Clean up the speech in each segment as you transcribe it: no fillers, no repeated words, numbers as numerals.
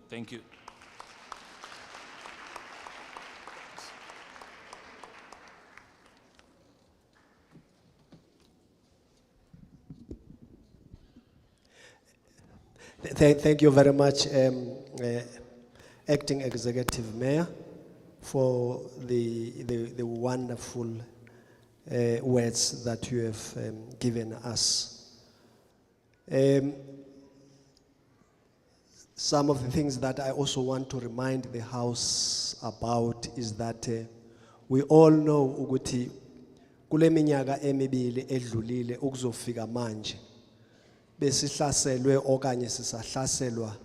Thank you. Thank you very much, Acting Executive Mayor, for the wonderful words that you have given us. Some of the things that I also want to remind the House about is that we all know ukuthi kule minyaka emibili edlulile ukuzofika manje besihlaselwe okanye sisahlaselwa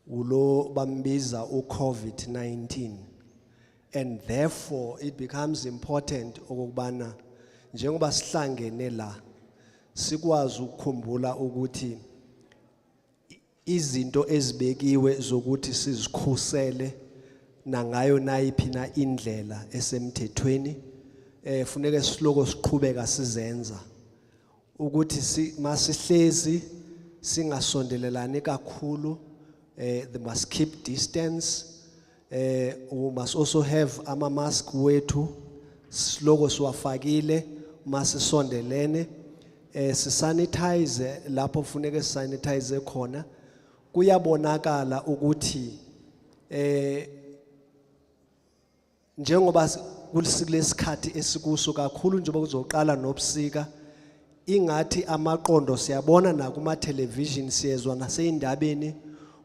ulo bambiza uCovid-19, and therefore it becomes important okubana njengoba sihlangene la sikwazi ukukhumbula ukuthi izinto ezibekiwe zokuthi sizikhusele nangayo nayiphi na indlela esemthethweni funeke siloko siqhubeka sizenza ukuthi masihlezi singasondelelani kakhulu. They must keep distance. We must also have ama mask wethu siloko siwafakile masisondelene. Sanitize lapho funeke sanitize khona. Kuyabonakala ukuthi njengoba kulesikhathi esikuso kakhulu njengoba kuzoqala nobusika ingathi amaqondo siyabona na kuma television siyezwa naseyindabeni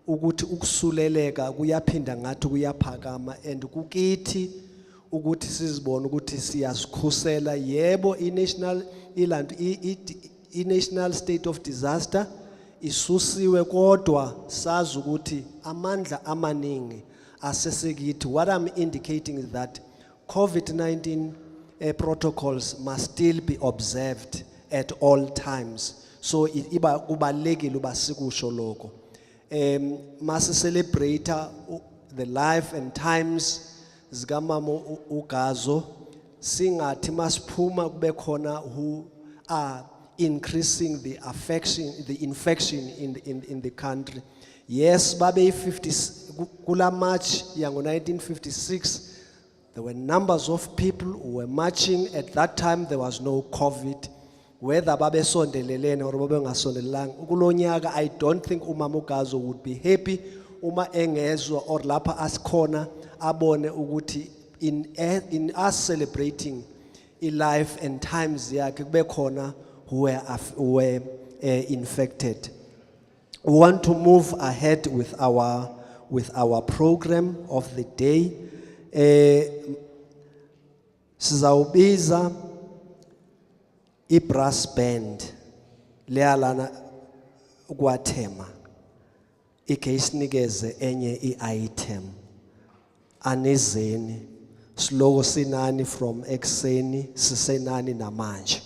ukuthi ukusuleleka kuyaphinda ngathi kuyaphakama, and kukithi ukuthi sizibone ukuthi siyasikhusela. Yebo, i-national state of disaster isusiwe kodwa sazi ukuthi amandla amaningi asesekithi. What I'm indicating is that COVID-19 protocols must still be observed at all times. So iba kubalekile uba sikusho lokho. Masi celebrate the life and times zikaMama uGazo singathi masiphuma kube khona who are increasing the infection in the country. Yes, babe 50 kula march yango 1956 there were numbers of people who were marching. At that time there was no COVID. Whether babe sondelelene or babe ngasondelelanga ukulonyaka, I don't think uMama uGazo would be happy uma engezwa or lapha asikhona abone ukuthi in us celebrating life and times yakhe kube khona who were infected. We want to move ahead with our program of the day. Sizawubiza i-brass band leyalana kwathema ike isinikeze enye i-item anezeni siloko sinani from ekseni sisenani namanje.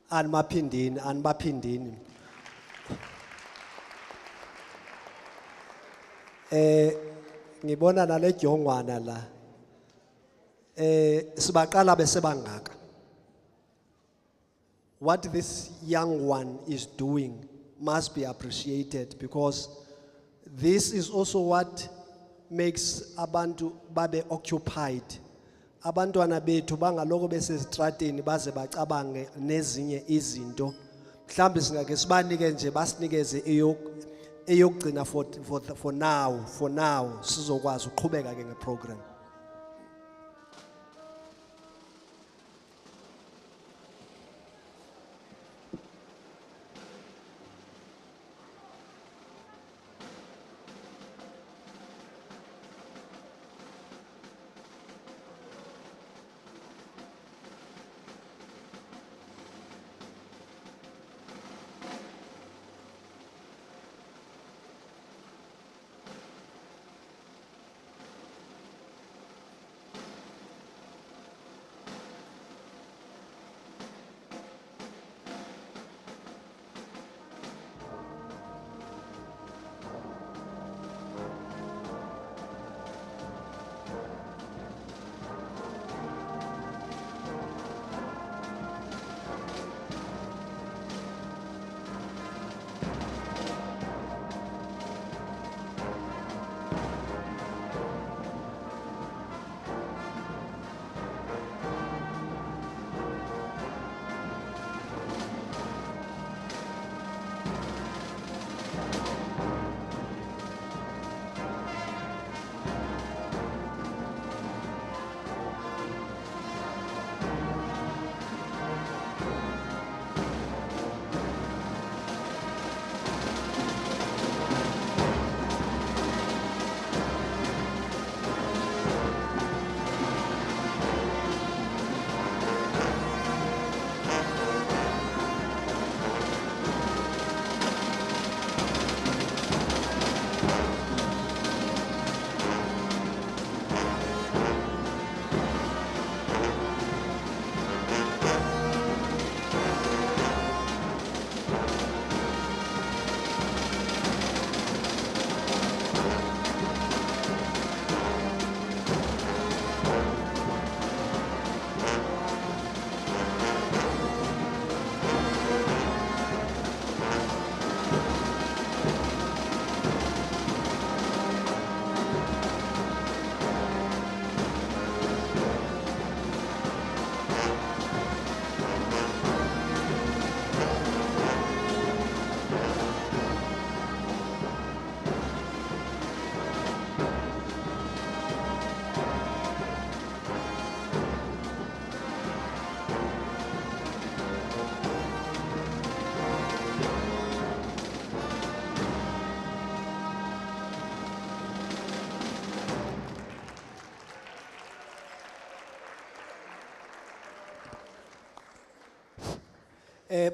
Anbapindini. Ngibona nale jongwana la. Sibaqala bese bangaka. What this young one is doing must be appreciated, because this is also what makes abantu babe occupied. Abantwana bethu bangaloko besezitrateni baze bacabange nezinye izinto. Mhlambe singake sibanike nje basinikeze eyokugcina for now sizokwazi uqhubeka ke ngeprogram.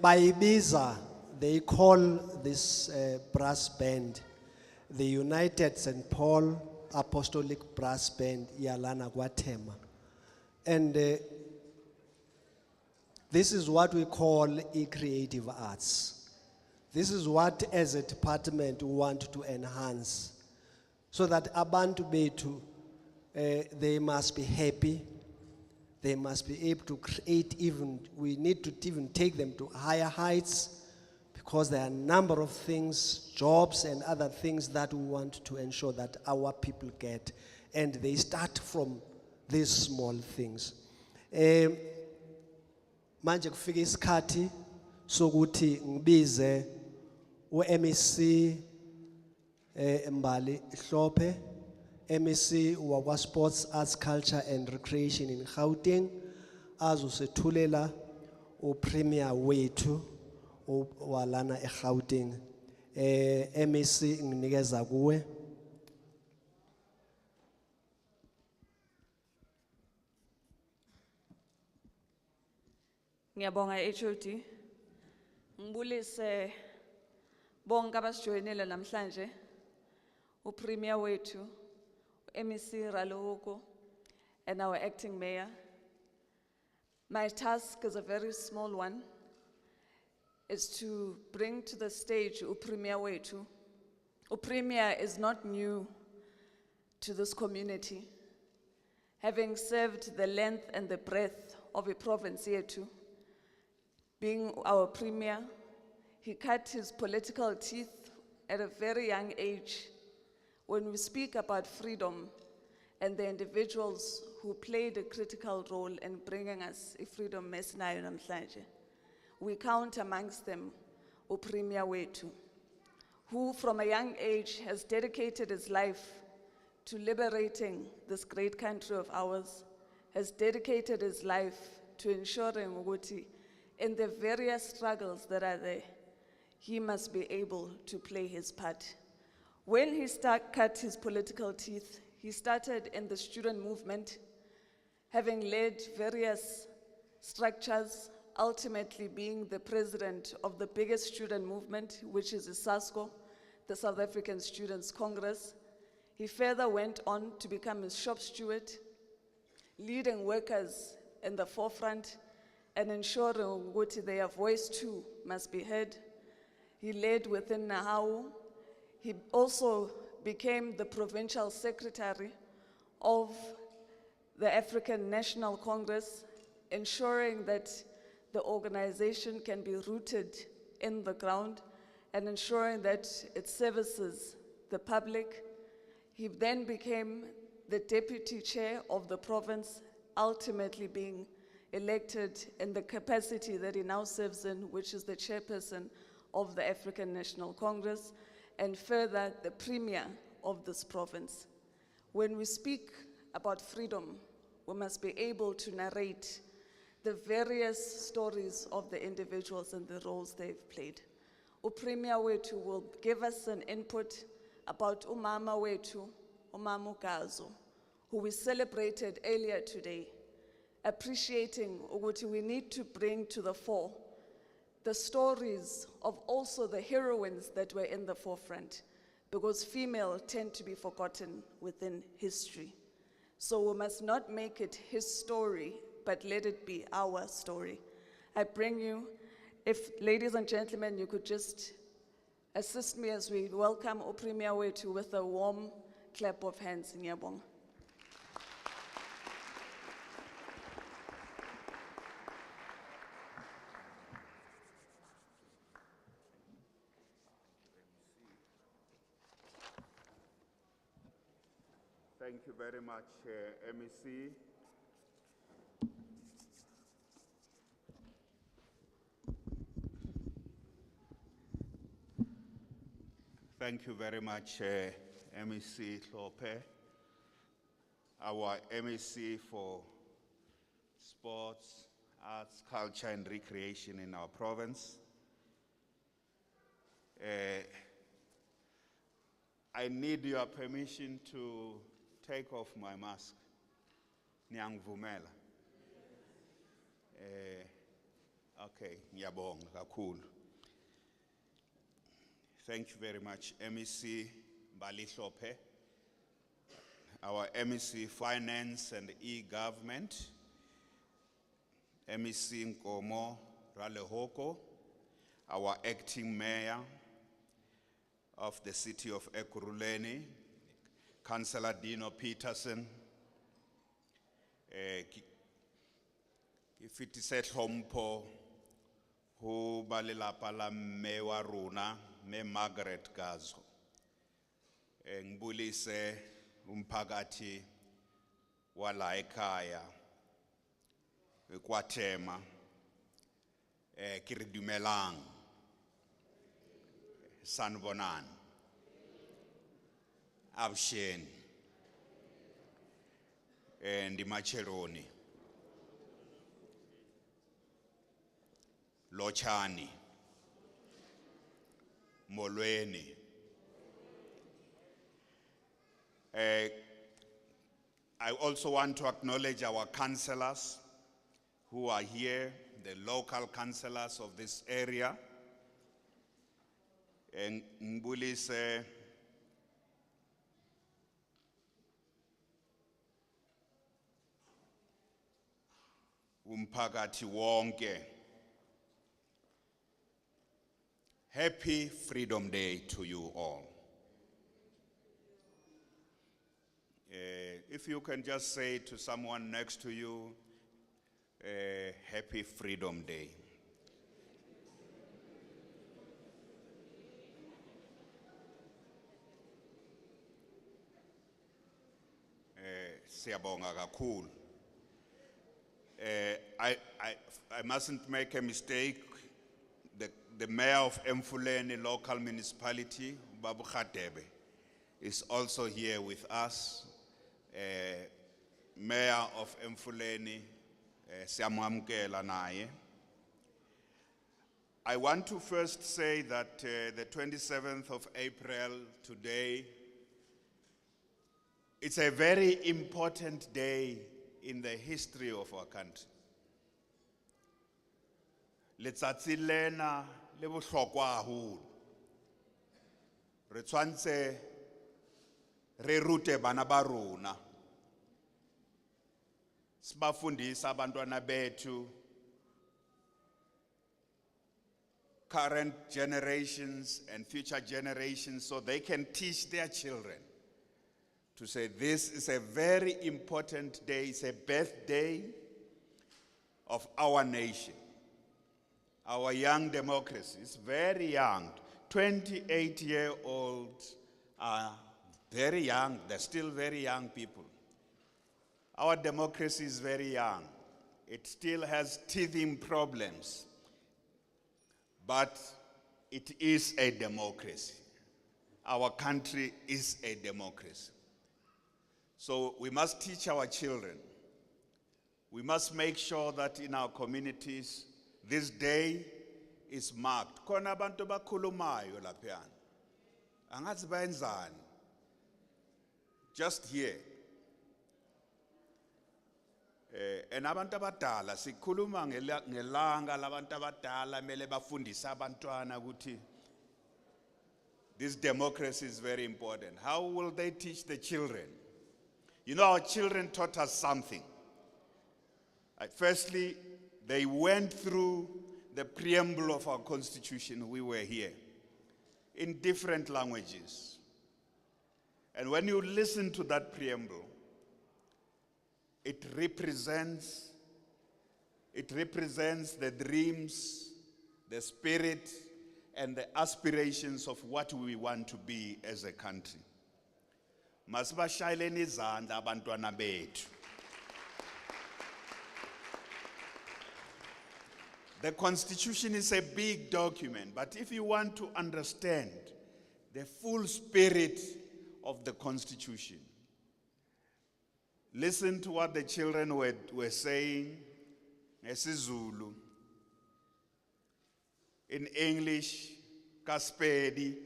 By Ibiza, they call this brass band the United St. Paul Apostolic Brass Band Yalana Guatemala. And This is what we call creative arts. This is what as a department we want to enhance so that abantu bethu they must be happy. They must be able to create we need to even take them to higher heights because there are a number of things, jobs and other things that we want to ensure that our people get. And they start from these small things. Manje kufika isikhathi sokuthi ngibize uMSc Mbali Hlophe, MEC wakwa Sports, Arts, Culture and Recreation in Gauteng, azosethulela uPremier wethu walana eGauteng. MEC nginikeza kuwe. Ngiyabonga HOD. Ngibulise bonke abasijoyinele namhlanje. uPremier wethu, MEC Raloko, and our acting mayor. My task is a very small one. Is to bring to the stage uPremier wethu. uPremier is not new to this community. Having served the length and the breadth of a province yethu, being our premier, he cut his political teeth at a very young age. When we speak about freedom and the individuals who played a critical role in bringing us a freedom mesinayo namhlanje, we count amongst them uPremier wethu, who from a young age has dedicated his life to liberating this great country of ours, has dedicated his life to ensuring ukuthi in the various struggles that are there, he must be able to play his part. When he cut his political teeth, he started in the student movement, having led various structures, ultimately being the president of the biggest student movement, which is SASCO, the South African Students' Congress. He further went on to become a shop steward, leading workers in the forefront and ensuring that their voice too must be heard. He led within Nahawu. He also became the provincial secretary of the African National Congress, ensuring that the organization can be rooted in the ground and ensuring that it services the public. He then became the deputy chair of the province, ultimately being elected in the capacity that he now serves in, which is the chairperson of the African National Congress, and further the premier of this province. When we speak about freedom, we must be able to narrate the various stories of the individuals and the roles they've played. uPremier wethu will give us an input about umama wethu, uMama Gazo, who we celebrated earlier today, appreciating ukuthi we need to bring to the fore the stories of also the heroines that were in the forefront, because female tend to be forgotten within history. So we must not make it his story, but let it be our story. I bring you, if ladies and gentlemen, you could just assist me as we welcome uPremier wethu with a warm clap of hands. Ngiyabonga. Thank you very much, MEC. Thank you very much, MEC Hlophe, our MEC for Sports, Arts, Culture and Recreation in our province. I need your permission to take off my mask. Niyangivumela. Okay, ngiyabonga kakhulu. Thank you very much, MEC Mbali Hlophe, our MEC Finance and E-Government, Ms Margaret, our acting mayor of the city of Ekurhuleni, Councillor Dino Peterson, ifitise tlhompho ho ba lelapa la mme wa rona, Ms Margaret Gazo. Ngibulise umphakathi wala ekhaya kwaThema, ke re dumelang, sanibonani, abusheni, ndimatsheloni, lotshani, molweni. I also want to acknowledge our councillors who are here, the local councillors of this area. And ngibulise umphakathi wonke. Happy Freedom Day to you all. If you can just say to someone next to you, Happy Freedom Day. Siyabonga kakhulu. I mustn't make a mistake. The mayor of Emfuleni local municipality, Babu Khadebe, is also here with us. Mayor of Emfuleni, siyamamkela naye. I want to first say that the 27th of April today, it's a very important day in the history of our country. Letsatsi lena le bohlokwa haholo. Re tshwantse re rute bana ba rona. Sibafundisa abantwana bethu, current generations and future generations, so they can teach their children to say this is a very important day, it's a birthday of our nation. Our young democracy is very young. 28-year-olds are very young, they're still very young people. Our democracy is very young. It still has teething problems, but it is a democracy. Our country is a democracy. So we must teach our children. We must make sure that in our communities, this day is marked. Khona abantu bakhulumayo laphayana. Angazi bayenzani. Just here. And abantu abadala sikhuluma ngelanga labantu abadala mele bafundisa abantwana ukuthi this democracy is very important. How will they teach the children? You know, our children taught us something. Firstly, they went through the preamble of our constitution. We were here in different languages. And when you listen to that preamble, it represents the dreams, the spirit, and the aspirations of what we want to be as a country. Masibashayeleni izandla abantwana bethu. The Constitution is a big document, but if you want to understand the full spirit of the Constitution, listen to what the children were saying ngesiZulu, in English, Kaspedi.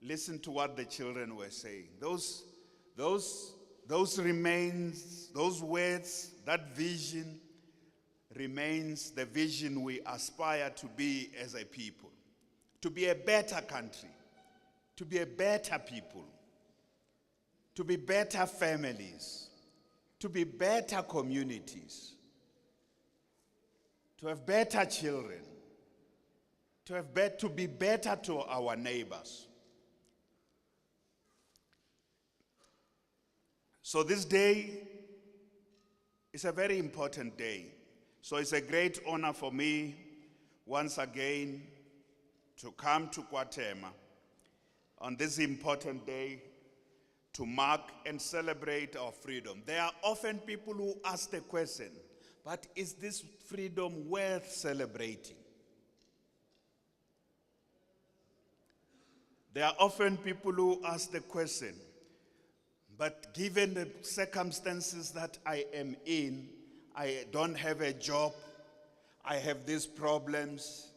Listen to what the children were saying. Those remains, those words, that vision remains the vision we aspire to be as a people. To be a better country, to be a better people, to be better families, to be better communities. to have better children, to be better to our neighbors. So this day is a very important day. So it's a great honor for me once again to come to Gauteng on this important day to mark and celebrate our freedom. There are often people who ask the question, but is this freedom worth celebrating? There are often people who ask the question, but given the circumstances that I am in, I don't have a job, I have these problems,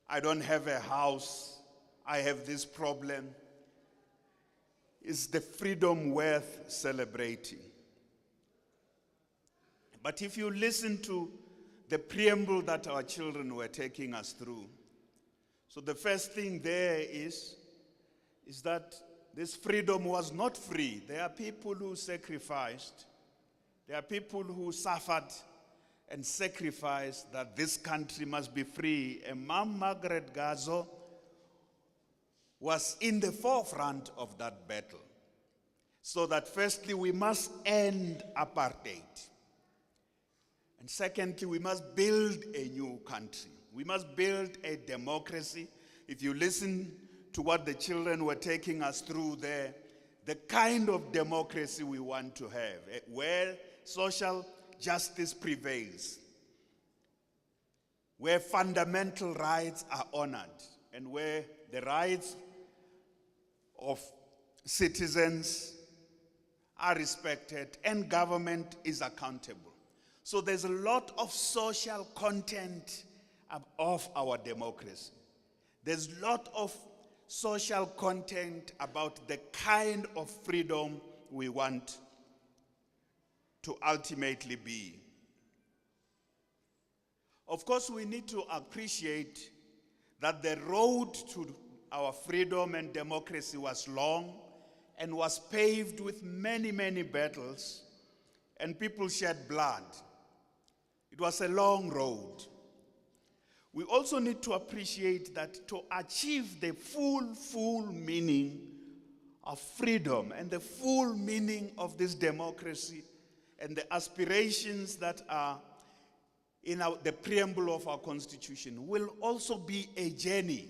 I don't have a house, I have this problem. Is the freedom worth celebrating? But if you listen to the preamble that our children were taking us through, so the first thing there is that this freedom was not free. There are people who sacrificed, there are people who suffered and sacrificed that this country must be free. And Ms Margaret Gazo was in the forefront of that battle. So that firstly, we must end apartheid. And secondly, we must build a new country. We must build a democracy. If you listen to what the children were taking us through there, the kind of democracy we want to have, where social justice prevails, where fundamental rights are honored, and where the rights of citizens are respected and government is accountable. So there's a lot of social content of our democracy. There's a lot of social content about the kind of freedom we want to ultimately be. Of course, we need to appreciate that the road to our freedom and democracy was long and was paved with many, many battles, and people shed blood. It was a long road. We also need to appreciate that to achieve the full meaning of freedom and the full meaning of this democracy and the aspirations that are in the preamble of our Constitution will also be a journey.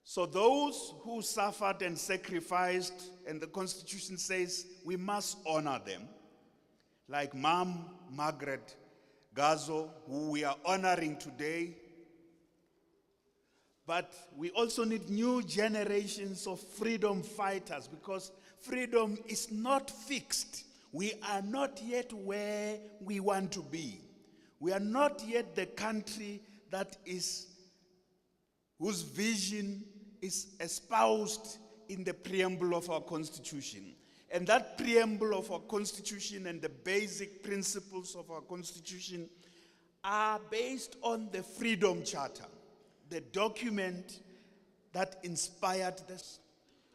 So those who suffered and sacrificed, and the Constitution says we must honor them, like Ms Margaret Gazo, who we are honoring today. But we also need new generations of freedom fighters, because freedom is not fixed. We are not yet where we want to be. We are not yet the country whose vision is espoused in the preamble of our Constitution. And that preamble of our Constitution and the basic principles of our Constitution are based on the Freedom Charter, the document that inspired this.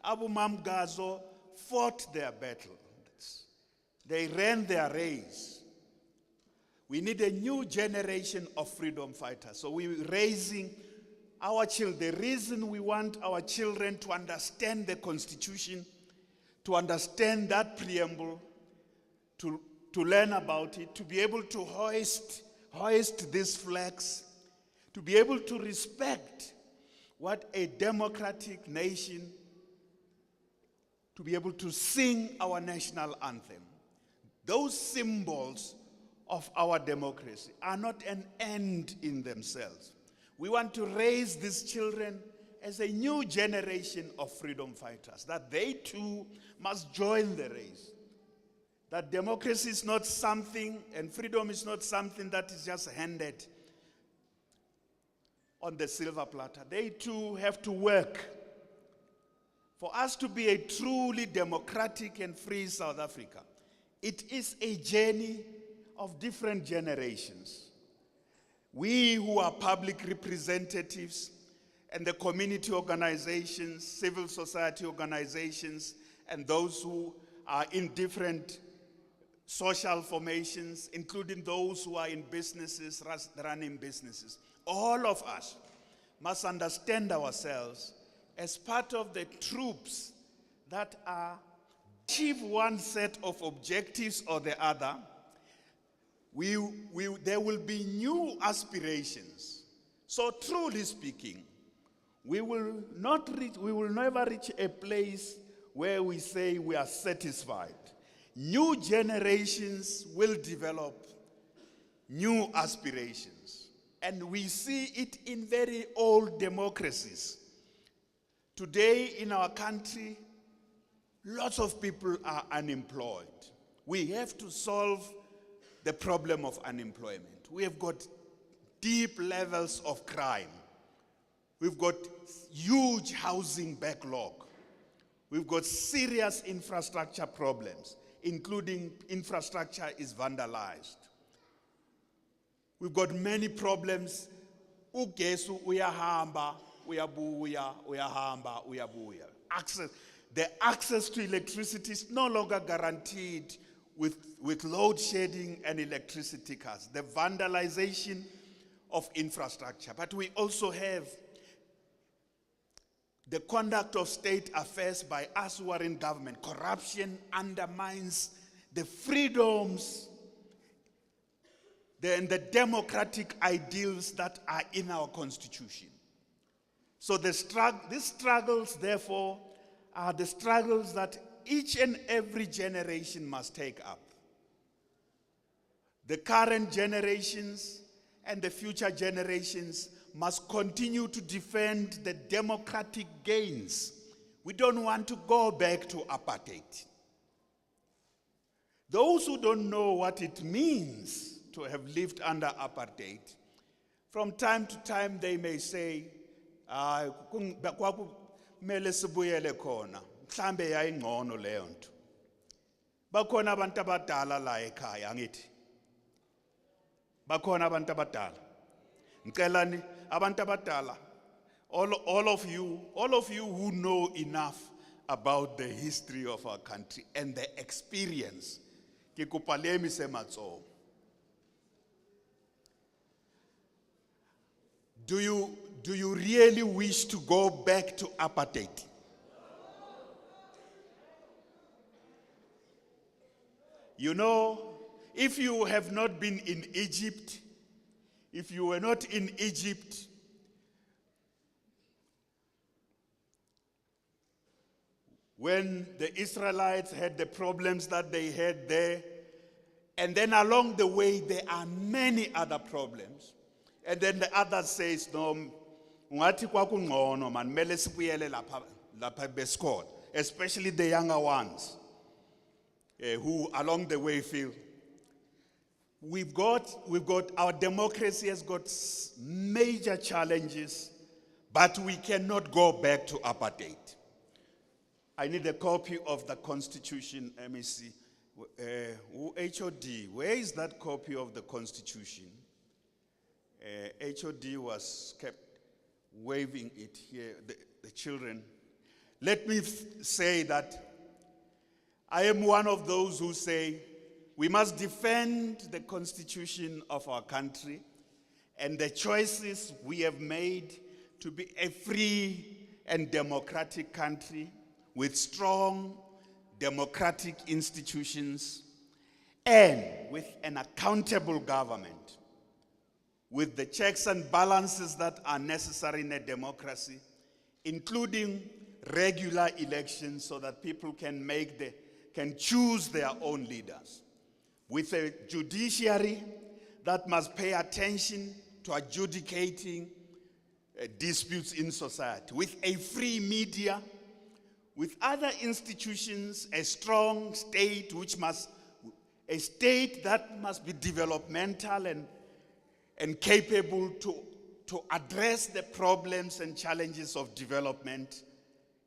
Ms Gazo fought their battle. They ran their race. We need a new generation of freedom fighters. So we're raising our children. The reason we want our children to understand the Constitution, to understand that preamble, to learn about it, to be able to hoist these flags, to be able to respect what a democratic nation, to be able to sing our national anthem. Those symbols of our democracy are not an end in themselves. We want to raise these children as a new generation of freedom fighters, that they too must join the race. That democracy is not something, and freedom is not something that is just handed on the silver platter. They too have to work. For us to be a truly democratic and free South Africa, it is a journey of different generations. We who are public representatives and the community organizations, civil society organizations, and those who are in different social formations, including those who are in businesses, running businesses. All of us must understand ourselves as part of the troops that are achieve one set of objectives or the other. There will be new aspirations. So truly speaking, we will never reach a place where we say we are satisfied. New generations will develop new aspirations. And we see it in very old democracies. Today in our country, lots of people are unemployed. We have to solve the problem of unemployment. We have got deep levels of crime. We've got huge housing backlog. We've got serious infrastructure problems, including infrastructure is vandalized. We've got many problems. Ugesu uyahamba, uyabuya, uyahamba, uyabuya. The access to electricity is no longer guaranteed with load shedding and electricity cuts. The vandalization of infrastructure. But we also have the conduct of state affairs by us who are in government. Corruption undermines the freedoms and the democratic ideals that are in our constitution. So these struggles, therefore, are the struggles that each and every generation must take up. The current generations and the future generations must continue to defend the democratic gains. We don't want to go back to apartheid. Those who don't know what it means to have lived under apartheid, from time to time they may say, kumele sibuyele khona, mhlambe yayingcono leyo nto. Bakhona abantu abadala la ekhaya ngithi. Bakhona abantu abadala. Ngicelani abantu abadala, all of you who know enough about the history of our country and the experience, ke kopa le emise matsoho. Do you really wish to go back to apartheid? You know, if you have not been in Egypt, if you were not in Egypt, when the Israelites had the problems that they had there, and then along the way there are many other problems, and then the other says, no, ngathi kwakungcono man, mele sibuyele lapha besikole, especially the younger ones who along the way feel we've got our democracy has got major challenges, but we cannot go back to apartheid. I need a copy of the Constitution. Let me see. HOD, where is that copy of the Constitution? HOD was kept waving it here, the children. Let me say that I am one of those who say we must defend the Constitution of our country and the choices we have made to be a free and democratic country with strong democratic institutions and with an accountable government, with the checks and balances that are necessary in a democracy, including regular elections so that people can choose their own leaders, with a judiciary that must pay attention to adjudicating disputes in society, with a free media, with other institutions, a strong state a state that must be developmental and capable to address the problems and challenges of development,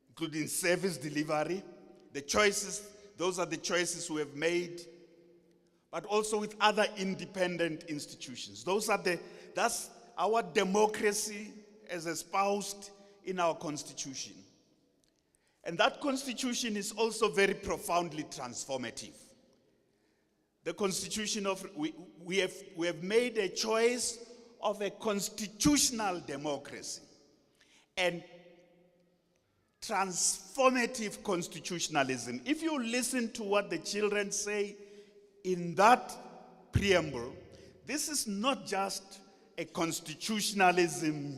including service delivery. Those are the choices we have made, but also with other independent institutions. That's our democracy as espoused in our Constitution. And that Constitution is also very profoundly transformative. the constitution of, we have made a choice of a constitutional democracy and transformative constitutionalism. If you listen to what the children say in that preamble, this is not just a constitutionalism,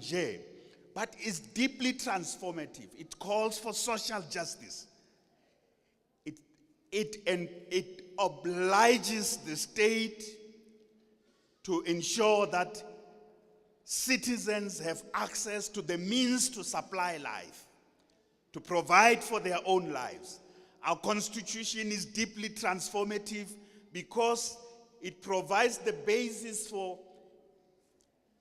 but is deeply transformative. It calls for social justice. It obliges the state to ensure that citizens have access to the means to supply life, to provide for their own lives. Our constitution is deeply transformative because it provides the basis for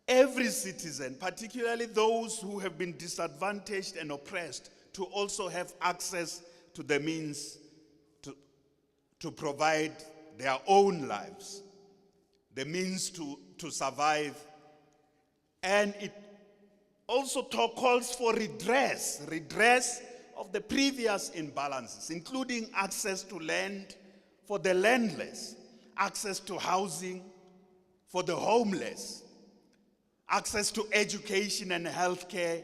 every citizen, particularly those who have been disadvantaged and oppressed, to also have access to the means to provide their own lives, the means to survive. And it also calls for redress of the previous imbalances, including access to land for the landless, access to housing for the homeless, access to education and healthcare.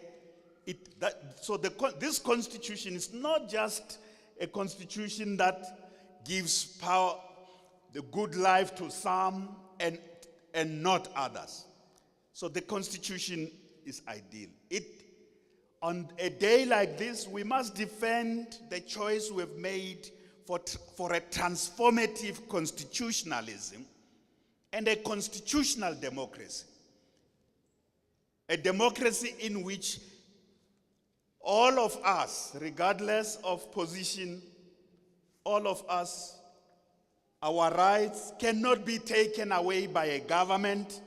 This constitution is not just a constitution that gives power, the good life to some and not others. So the constitution is ideal. On a day like this, we must defend the choice we have made for a transformative constitutionalism and a constitutional democracy. A democracy in which all of us, regardless of position, all of us, our rights cannot be taken away by a government,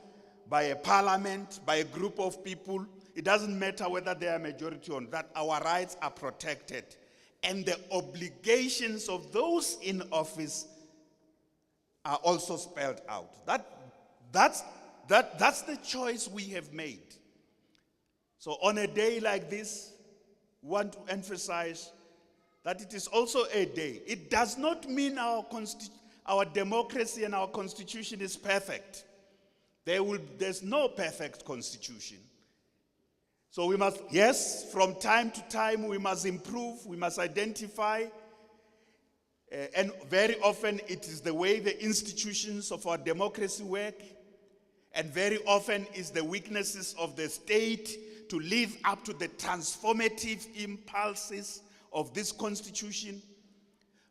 by a parliament, by a group of people. It doesn't matter whether they are majority or not. Our rights are protected. And the obligations of those in office are also spelled out. That's the choice we have made. So on a day like this, we want to emphasize that it is also a day. It does not mean our democracy and our constitution is perfect. There's no perfect constitution. So we must, yes, from time to time we must improve, we must identify, and very often it is the way the institutions of our democracy work, and very often it's the weaknesses of the state to live up to the transformative impulses of this constitution.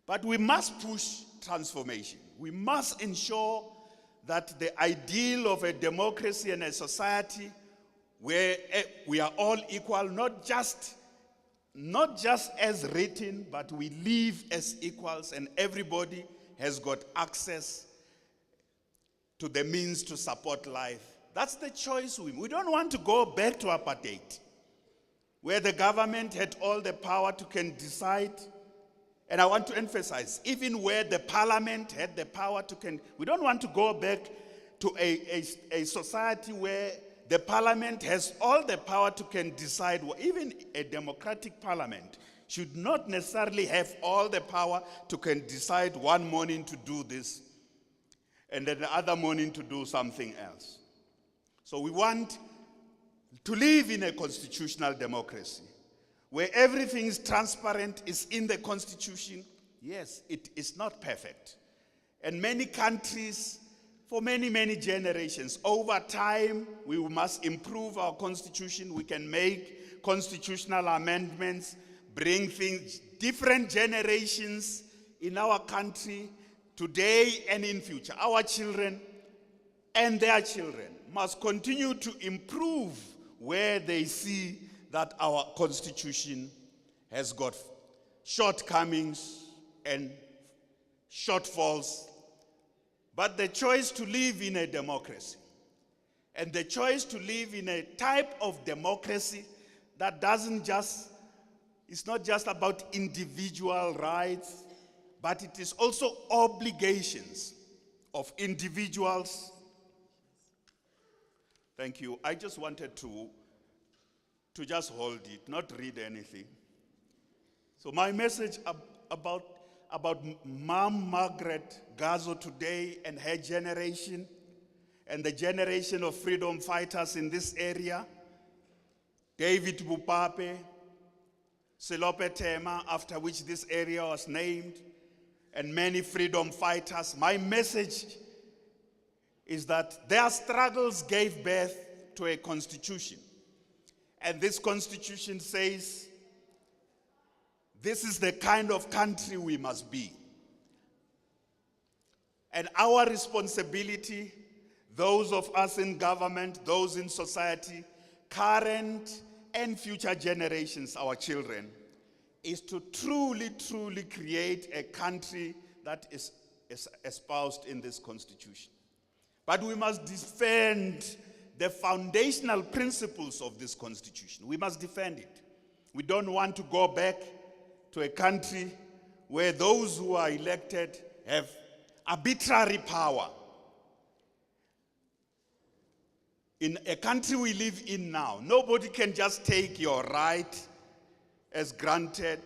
But we must push transformation. We must ensure that the ideal of a democracy and a society where we are all equal, not just as written, but we live as equals and everybody has got access to the means to support life. That's the choice we don't want to go back to apartheid, where the government had all the power to can decide. And I want to emphasize, even where the parliament had the power to can, we don't want to go back to a society where the parliament has all the power to can decide. Even a democratic parliament should not necessarily have all the power to can decide one morning to do this and then the other morning to do something else. So we want to live in a constitutional democracy where everything is transparent, is in the constitution. Yes, it is not perfect. And many countries, for many, many generations, over time, we must improve our constitution. We can make constitutional amendments, bring things, different generations in our country, today and in future. Our children and their children must continue to improve where they see that our constitution has got shortcomings and shortfalls. But the choice to live in a democracy and the choice to live in a type of democracy that it's not just about individual rights, but it is also obligations of individuals. Thank you. I just wanted to just hold it, not read anything. So my message about Ms Margaret Gazo today and her generation and the generation of freedom fighters in this area. David Bupape, Selope Tema, after which this area was named, and many freedom fighters. My message is that their struggles gave birth to a constitution. And this constitution says, this is the kind of country we must be. And our responsibility, those of us in government, those in society, current and future generations, our children, is to truly, truly create a country that is espoused in this constitution. But we must defend the foundational principles of this constitution. We must defend it. We don't want to go back to a country where those who are elected have arbitrary power. In a country we live in now, nobody can just take your right as granted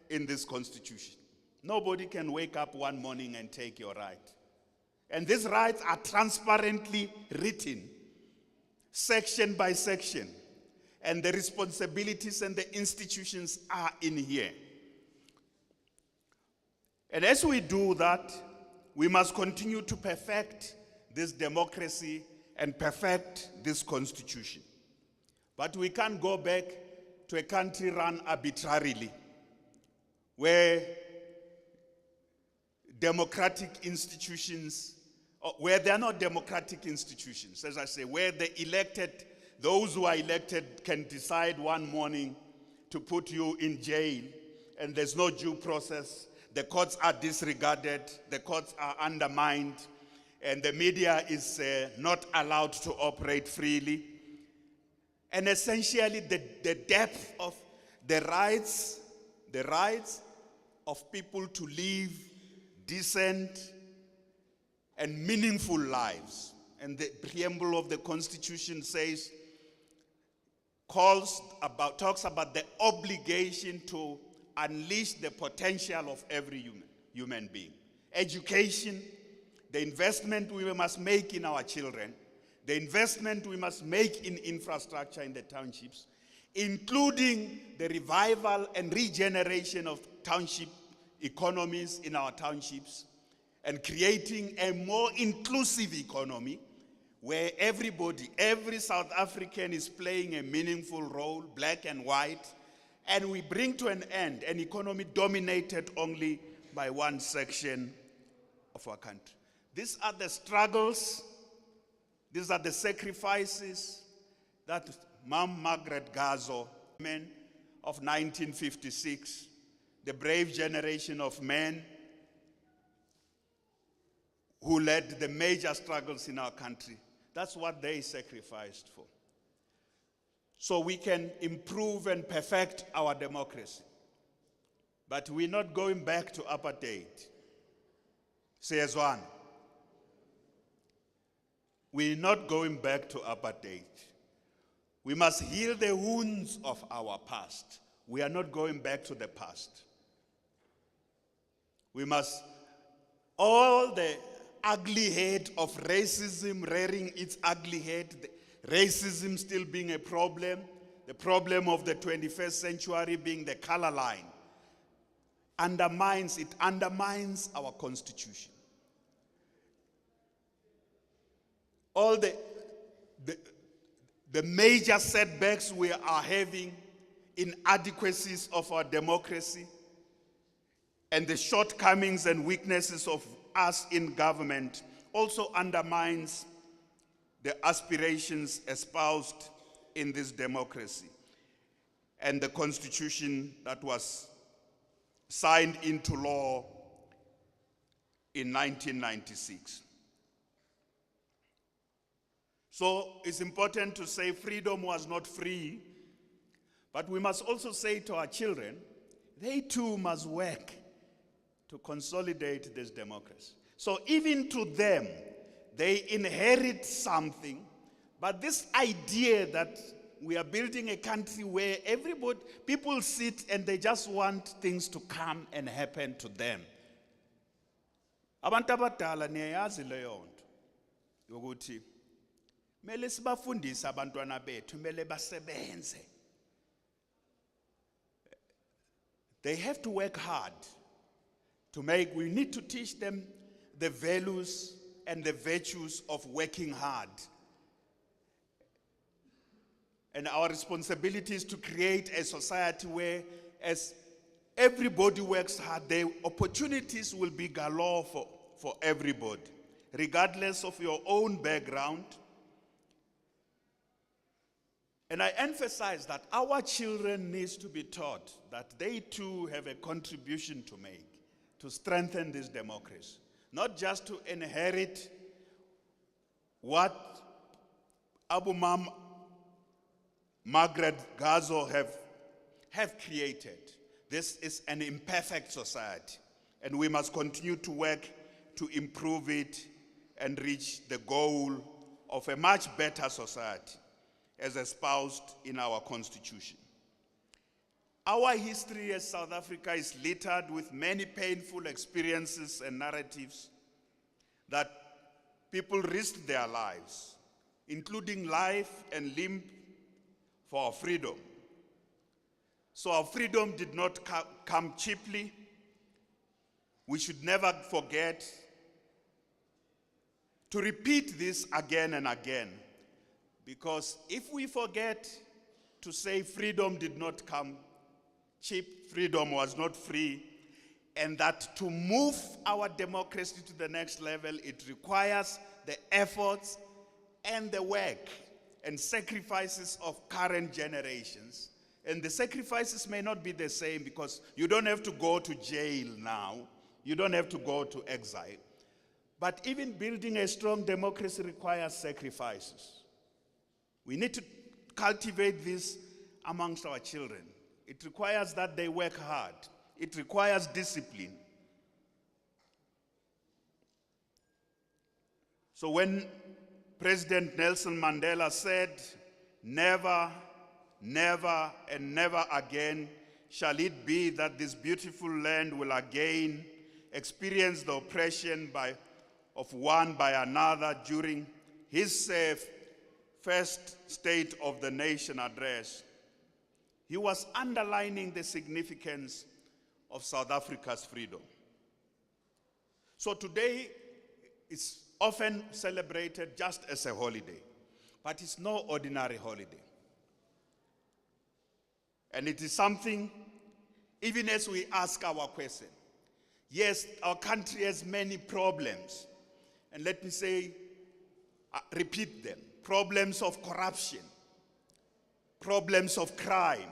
in this constitution. Nobody can wake up one morning and take your right. And these rights are transparently written, section by section. And the responsibilities and the institutions are in here. And as we do that, we must continue to perfect this democracy and perfect this constitution. But we can't go back to a country run arbitrarily, where democratic institutions, where they are not democratic institutions, as I say, where the elected, those who are elected can decide one morning to put you in jail, and there's no due process. The courts are disregarded, the courts are undermined, and the media is not allowed to operate freely. And essentially the depth of the rights of people to live decent and meaningful lives. And the preamble of the Constitution talks about the obligation to unleash the potential of every human being. Education, the investment we must make in our children, the investment we must make in infrastructure in the townships, including the revival and regeneration of township economies in our townships, and creating a more inclusive economy where everybody, every South African is playing a meaningful role, black and white, and we bring to an end an economy dominated only by one section of our country. These are the struggles, these are the sacrifices that Ms Margaret Gazo, men of 1956, the brave generation of men who led the major struggles in our country, that's what they sacrificed for. So we can improve and perfect our democracy. But we're not going back to apartheid. Says one. We're not going back to apartheid. We must heal the wounds of our past. We are not going back to the past. We must, all the ugly head of racism rearing its ugly head, racism still being a problem, the problem of the 21st century being the color line, undermines our constitution. All the major setbacks we are having, inadequacies of our democracy, and the shortcomings and weaknesses of us in government also undermines the aspirations espoused in this democracy and the constitution that was signed into law in 1996. So it's important to say freedom was not free, but we must also say to our children, they too must work to consolidate this democracy. So even to them, they inherit something, but this idea that we are building a country where people sit and they just want things to come and happen to them. Abantu abadala niyayazi leyo nto ukuthi mele sibafundise abantwana bethu mele basebenze. They have to work hard we need to teach them the values and the virtues of working hard. And our responsibility is to create a society where as everybody works hard, the opportunities will be galore for everybody, regardless of your own background. And I emphasize that our children need to be taught that they too have a contribution to make to strengthen this democracy. Not just to inherit what Ms Margaret Gazo have created. This is an imperfect society, and we must continue to work to improve it and reach the goal of a much better society as espoused in our constitution. Our history as South Africa is littered with many painful experiences and narratives that people risked their lives, including life and limb for our freedom. So our freedom did not come cheaply. We should never forget to repeat this again and again, because if we forget to say freedom did not come cheap, freedom was not free, and that to move our democracy to the next level, it requires the efforts and the work and sacrifices of current generations. And the sacrifices may not be the same, because you don't have to go to jail now. You don't have to go to exile. But even building a strong democracy requires sacrifices. We need to cultivate this amongst our children. It requires that they work hard. It requires discipline. So when President Nelson Mandela said, "Never, never, and never again shall it be that this beautiful land will again experience the oppression of one by another," during his first State of the Nation address, he was underlining the significance of South Africa's freedom. So today is often celebrated just as a holiday, but it's no ordinary holiday. And it is something, even as we ask our question, yes, our country has many problems, and let me say, repeat them: problems of corruption, problems of crime,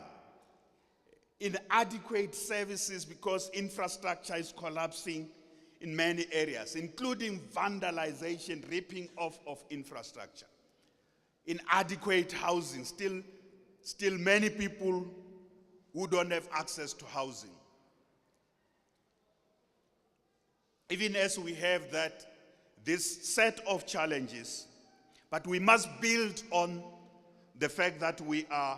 inadequate services because infrastructure is collapsing in many areas, including vandalization, ripping off of infrastructure, inadequate housing, still many people who don't have access to housing. Even as we have this set of challenges, but we must build on the fact that we are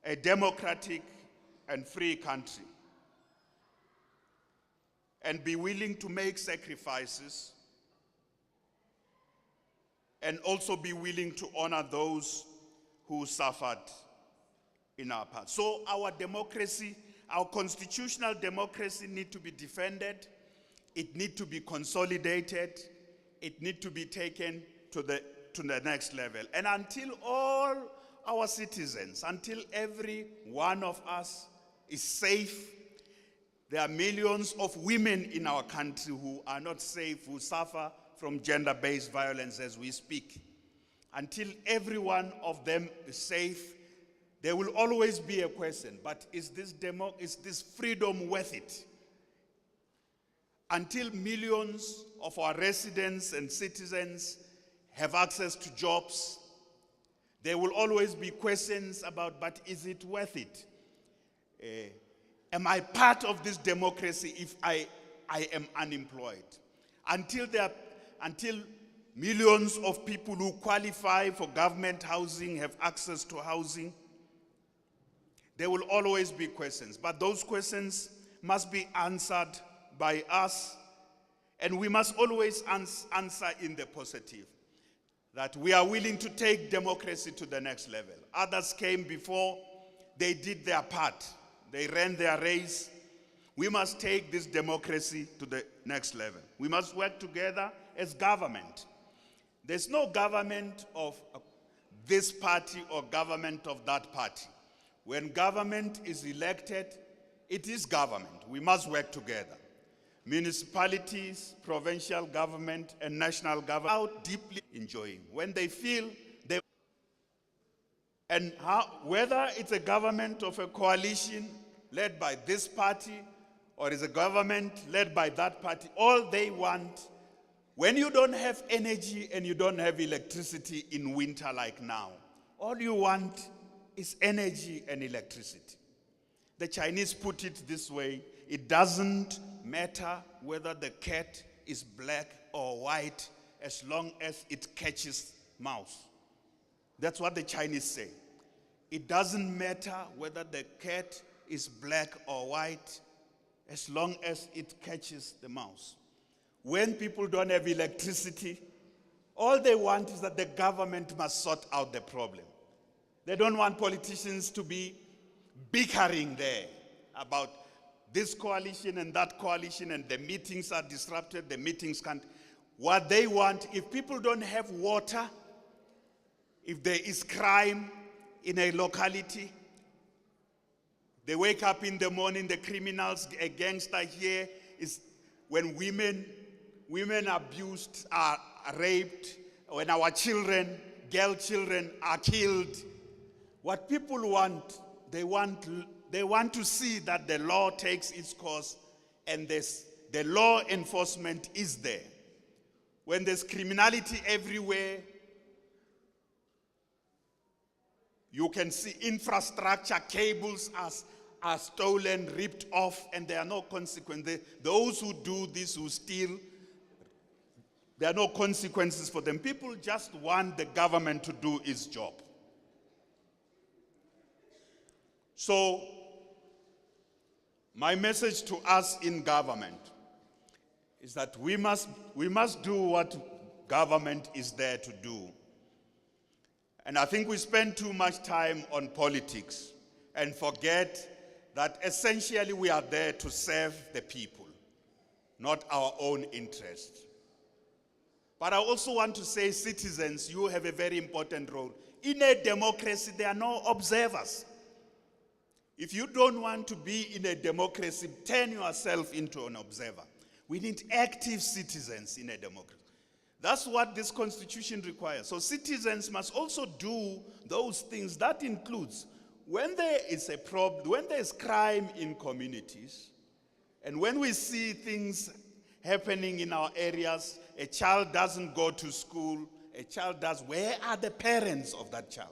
a democratic and free country, and be willing to make sacrifices, and also be willing to honor those who suffered in our past. So our democracy, our constitutional democracy, need to be defended. It need to be consolidated. It need to be taken to the next level. And until all our citizens, until every one of us is safe, there are millions of women in our country who are not safe, who suffer from gender-based violence as we speak. Until every one of them is safe, there will always be a question, but is this freedom worth it? Until millions of our residents and citizens have access to jobs, there will always be questions about, but is it worth it? Am I part of this democracy if I am unemployed? Until millions of people who qualify for government housing have access to housing, there will always be questions. But those questions must be answered by us And we must always answer in the positive, that we are willing to take democracy to the next level. Others came before, they did their part. They ran their race. We must take this democracy to the next level. We must work together as government. There's no government of this party or government of that party. When government is elected, it is government. We must work together. Municipalities, provincial government, and national government are deeply enjoying. When they feel they... And whether it's a government of a coalition led by this party or is a government led by that party, all they want, when you don't have energy and you don't have electricity in winter like now, all you want is energy and electricity. The Chinese put it this way: it doesn't matter whether the cat is black or white as long as it catches mouse. That's what the Chinese say. It doesn't matter whether the cat is black or white as long as it catches the mouse. When people don't have electricity, all they want is that the government must sort out the problem. They don't want politicians to be bickering there about this coalition and that coalition, and the meetings are disrupted, the meetings can't. What they want, if people don't have water, if there is crime in a locality, they wake up in the morning, the criminals, a gangster here is when women abused, are raped, when our children, girl children are killed. What people want, they want to see that the law takes its course and the law enforcement is there. When there's criminality everywhere, you can see infrastructure, cables are stolen, ripped off, and there are no consequences. Those who do this, who steal, there are no consequences for them. People just want the government to do its job. So, my message to us in government is that we must do what government is there to do. And I think we spend too much time on politics and forget that essentially we are there to serve the people, not our own interests. But I also want to say, citizens, you have a very important role. In a democracy, there are no observers. If you don't want to be in a democracy, turn yourself into an observer. We need active citizens in a democracy. That's what this constitution requires. So citizens must also do those things. That includes when there is a problem, when there is crime in communities, and when we see things happening in our areas, a child doesn't go to school, a child does, where are the parents of that child?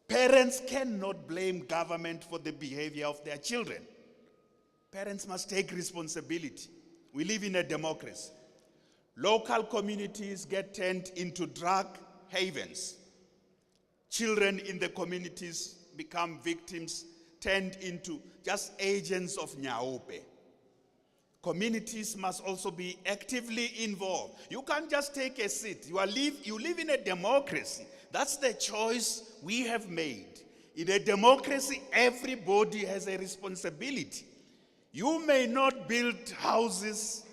Parents cannot blame government for the behavior of their children. Parents must take responsibility. We live in a democracy. Local communities get turned into drug havens. Children in the communities become victims, turned into just agents of nyaope. Communities must also be actively involved. You can't just take a seat. You live in a democracy. That's the choice we have made. In a democracy, everybody has a responsibility. You may not build houses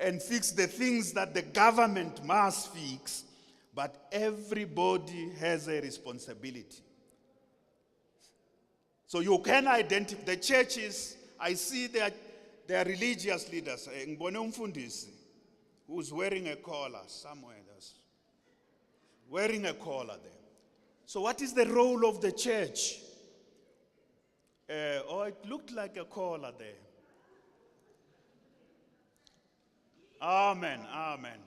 and fix the things that the government must fix, but everybody has a responsibility. So you can identify the churches. I see their religious leaders. Ngibone umfundisi who's wearing a collar somewhere. Wearing a collar there. So what is the role of the church? It looked like a collar there. Amen, amen.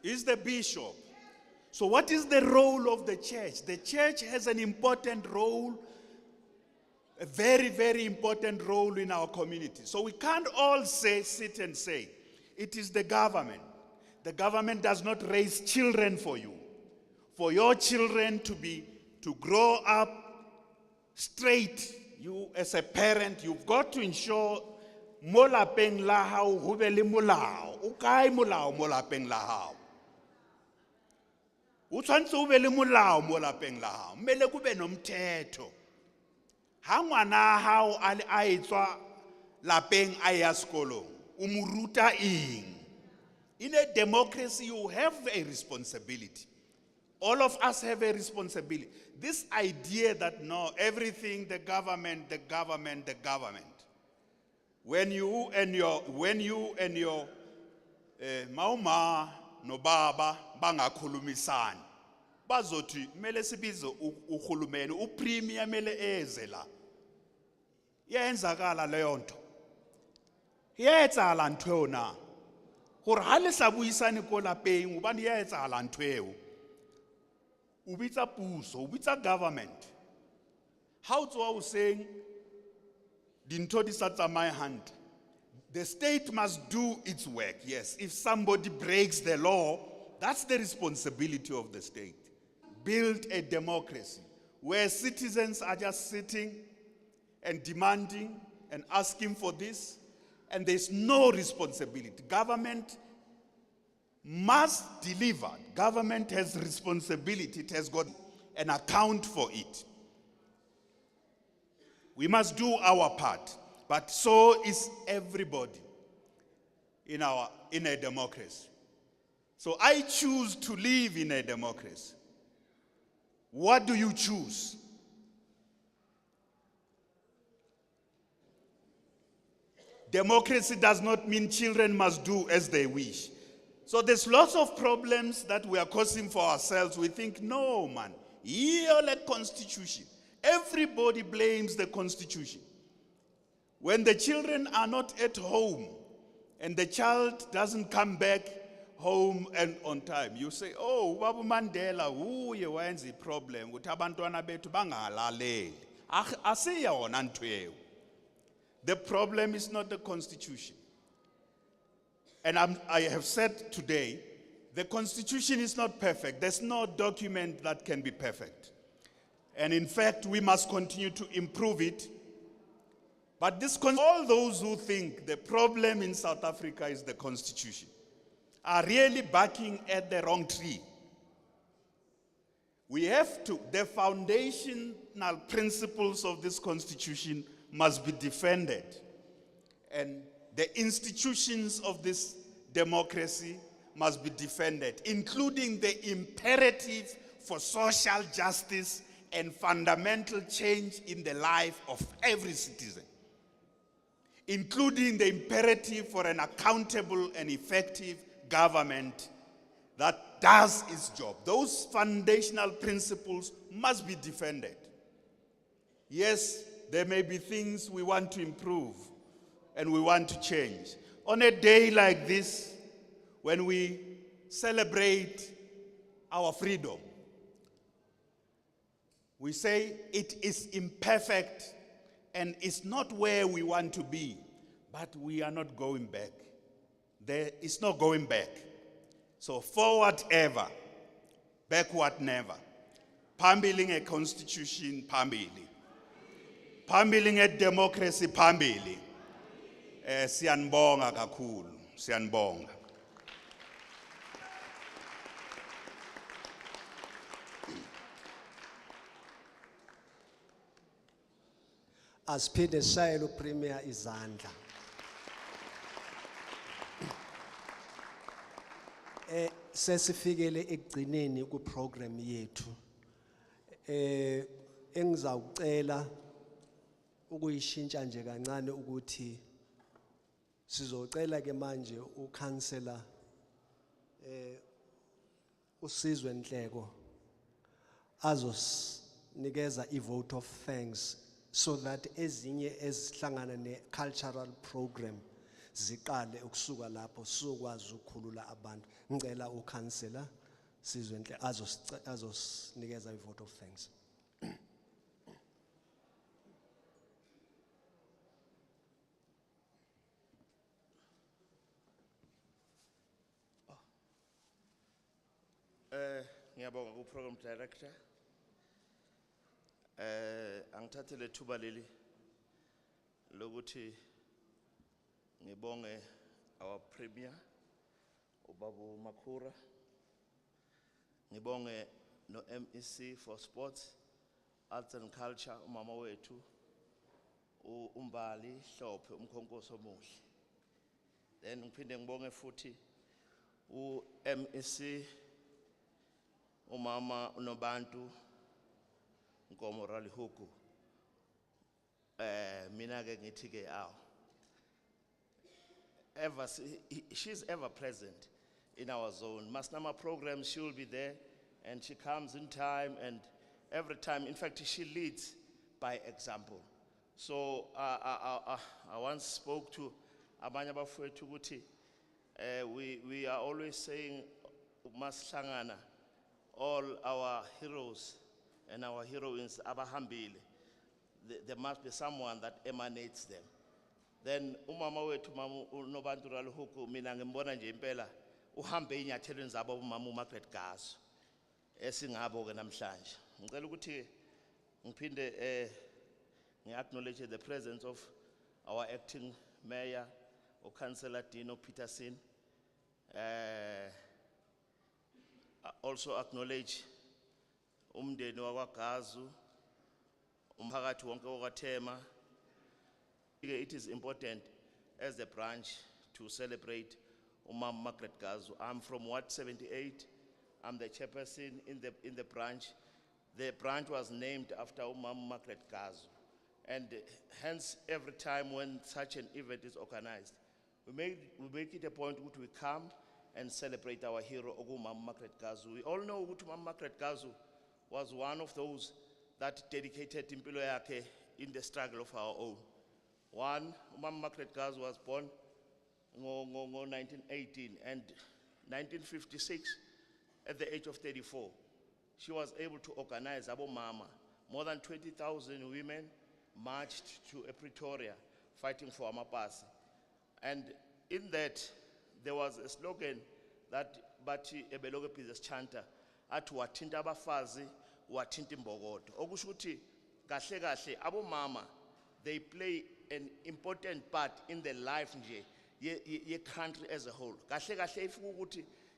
He's the bishop. So what is the role of the church? The church has an important role, a very, very important role in our community. So we can't all sit and say, it is the government. The government does not raise children for you. For your children to grow up straight, you as a parent, you've got to ensure mo lapeng la hao ho be le molao. O kae molao mo lapeng la hao? O tshwantse o be le molao mo lapeng la hao. Mmele go be nomthetho. Ha ngwana hao a etswa lapeng a ya sekolong, o mo ruta eng? In a democracy, you have a responsibility. All of us have a responsibility. This idea that no, everything, the government. When you and your mauma no baba bangakhulumisani, bazothi mele sibize uhulumeni, upremier mele eze la. Yenzakala leyo nto. Yetsala ntwe na. Gore ha le sa buisane ko lapeng, ubani yetsala ntweo. Ubitsa puso, ubitsa government. How to I saying dintho di sa tsamaye hantle. The state must do its work. Yes, if somebody breaks the law, that's the responsibility of the state. Build a democracy where citizens are just sitting and demanding and asking for this, and there's no responsibility. Government must deliver. Government has responsibility. It has got an account for it. We must do our part, but so is everybody in a democracy. So I choose to live in a democracy. What do you choose? Democracy does not mean children must do as they wish. So there's lots of problems that we are causing for ourselves. We think, no, man, here the constitution. Everybody blames the constitution. When the children are not at home and the child doesn't come back home and on time, you say, oh, Babu Mandela, uye wenza problem. Ukuthi abantwana bethu bangalaleli. Asiya wona ntweyo. The problem is not the constitution. And I have said today, the constitution is not perfect. There's no document that can be perfect. And in fact, we must continue to improve it. But all those who think the problem in South Africa is the constitution are really barking at the wrong tree. We have to, the foundational principles of this constitution must be defended. And the institutions of this democracy must be defended, including the imperative for social justice and fundamental change in the life of every citizen, including the imperative for an accountable and effective government that does its job. Those foundational principles must be defended. Yes, there may be things we want to improve and we want to change. On a day like this, when we celebrate our freedom, we say it is imperfect and it's not where we want to be, but we are not going back. There is no going back. So forward ever, backward never. Phambili a constitution, phambili. Phambili a democracy, phambili. Siyanbonga kakhulu, siyanbonga. Asiphinde sishayele uPremier izandla. Sesifikele ekugcineni kuprogram yethu. Engizawucela ukuyishintsha nje kancane ukuthi sizocela ke manje uCouncillor uSizwe Nhleko azosinikeza ivote of thanks so that ezinye ezihlangana ne-cultural program ziqale ukusuka lapho sizokwazi ukukhulula abantu. Ngicela uCouncillor Sizwe Nhleko azosinikeza ivote of thanks. Ngiyabonga ku-program director. Angithathele thuba leli lokuthi ngibonge our premier, Ubabu Makura. Ngibonge no MEC for Sports, Arts and Culture, umama wethu, umbali Hlophe umkhonkosi omuhle. Then ngiphinde ngibonge futhi MEC umama unobantu Nkomo Ralihuku. Mina ke ngithi ke she's ever present in our zone. Masnama programs, she will be there and she comes in time and every time, in fact, she leads by example. So I once spoke to abanye abafowethu ukuthi we are always saying masihlangana all our heroes and our heroines abahambile. There must be someone that emanates them. Then umama wethu mama unobantu Ralihuku mina ngimbona nje impela uhambe inyathelweni zabo umama Margaret Gazo esingabo ke namhlanje. Ngicela ukuthi ngiphinde ngi-acknowledge the presence of our acting mayor, Councillor Dino Peterson. Also acknowledge umndeni wakwaGazu, umphakathi wonke wakwaThema. It is important as a branch to celebrate Ms Margaret Gazo. I'm from Ward 78. I'm the chairperson in the branch. The branch was named after Ms Margaret Gazo. And hence, every time when such an event is organized, we make it a point that we come and celebrate our hero, Ms Margaret Gazo. We all know that Ms Margaret Gazo was one of those that dedicated impilo yakhe in the struggle of our own. One, Ms Margaret Gazo was born in 1918 and 1956, at the age of 34, she was able to organize Abo Mama. More than 20,000 women marched to Pretoria fighting for Amapasi. And in that, there was a slogan that Bathi Ebeloge Pizes chanter, at Watinta Bafazi, Watinti Mbogoto. Ogushuti, Gashe Gashe, Abo Mama, they play an important part in the life ye country as a whole. Gashe Gashe, if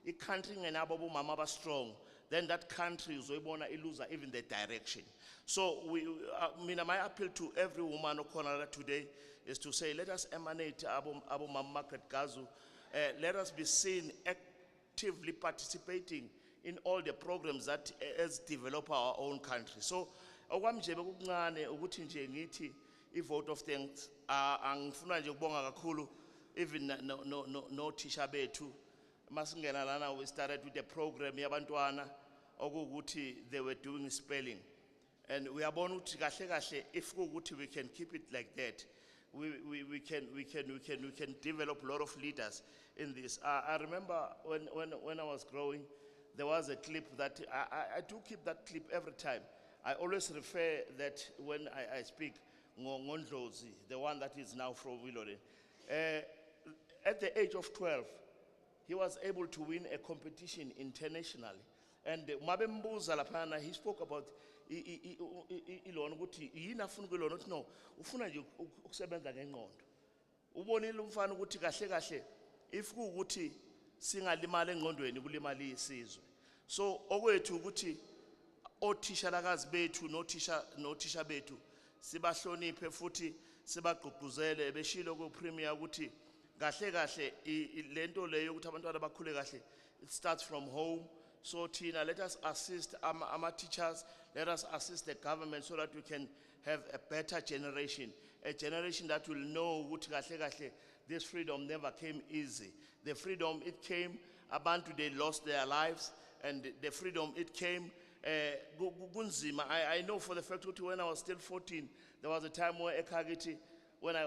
the country and Abo Mama are strong, then that country is lose even the direction. So my appeal to every woman of Canada today is to say, let us emanate Abo Mama Margaret Gazo. Let us be seen actively participating in all the programs that has developed our own country. So, okwamjebe kuncane ukuthi nje ngithi vote of thanks angifuna nje ukubonga kakhulu even no teacher bethu masingena lana we started with the program yabantwana okuthi they were doing spelling, and we abona ukuthi kahle kahle if ukuthi we can keep it like that, we can develop a lot of leaders in this. I remember when I was growing, there was a clip that I do keep that clip every time. I always refer that when I speak Ngondlozi, the one that is now from Willowden. At the age of 12, he was able to win a competition internationally. And Mabembuza Lapana, he spoke about ilona ukuthi yini afuna kulona ukuthi no ufuna nje ukusebenza ngengqondo. Ubonile umfana ukuthi kahle kahle if ukuthi singalimala engqondweni kulimala isizwe. So okwethu ukuthi othishalakazi bethu nothisha bethu sibahloniphe futhi sibagqugquzele beshilo ku premier ukuthi kahle kahle lento leyo ukuthi abantwana bakhule kahle, it starts from home. So Tina, let us assist our teachers, let us assist the government so that we can have a better generation, a generation that will know ukuthi kahle kahle this freedom never came easy. The freedom it came, abantu they lost their lives, and the freedom it came kunzima. I know for the fact that when I was still 14, there was a time where when I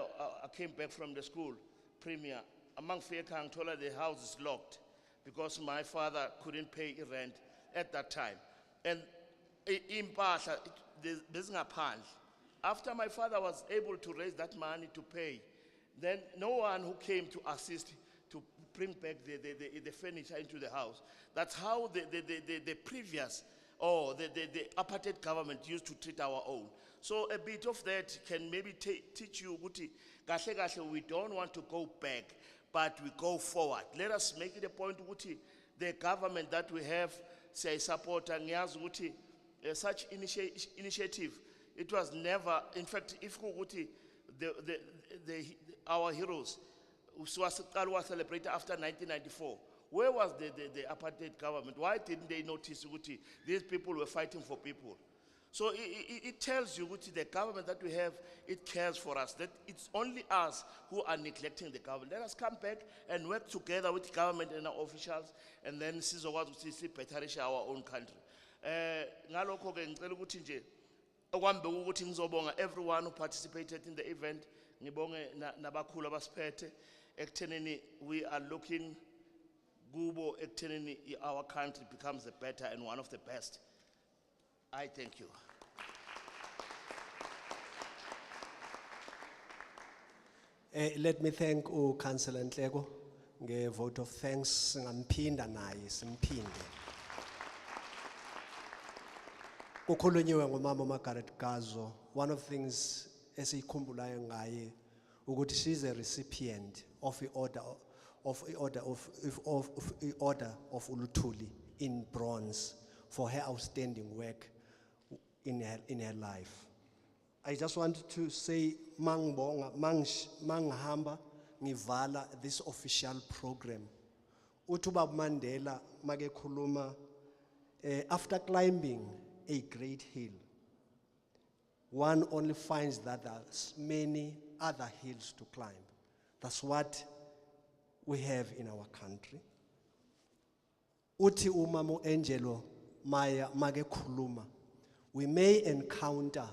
came back from the school, premier, among Fekang told her the house is locked because my father couldn't pay rent at that time. And in Pasha, after my father was able to raise that money to pay, then no one who came to assist to bring back the furniture into the house. That's how the previous or the apartheid government used to treat our own. So a bit of that can maybe teach you, Guti, kahle kahle, we don't want to go back, but we go forward. Let us make it a point, Guti, the government that we have, say, support, and Guti, such initiative, it was never, in fact, if Guti, our heroes, was celebrated after 1994. Where was the apartheid government? Why didn't they notice Guti, these people were fighting for people? So it tells you Guti, the government that we have, it cares for us, that it's only us who are neglecting the government. Let us come back and work together with government and our officials, and then see better our own country. Ngalokho ke ngicela ukuthi nje okwambe ukuthi ngizobonga everyone who participated in the event. Ngibonge nabakhulu abasiphethe ekuthenini we are looking kubo ekuthenini our country becomes the better and one of the best. I thank you. Let me thank Councillor Ntleko nge vote of thanks ngamphinda naye simphinde. Kukhulunyiwe ngomama Margaret Gazo. One of the things esiyikhumbulayo ngaye ukuthi she's a recipient of the order of Uluthuli in bronze for her outstanding work in her life. I just want to say manghamba ngivala this official program. Utuba Mandela magekhuluma after climbing a great hill, one only finds that there's many other hills to climb. That's what we have in our country. Uti umamu Angelo Maya magekhuluma. We may encounter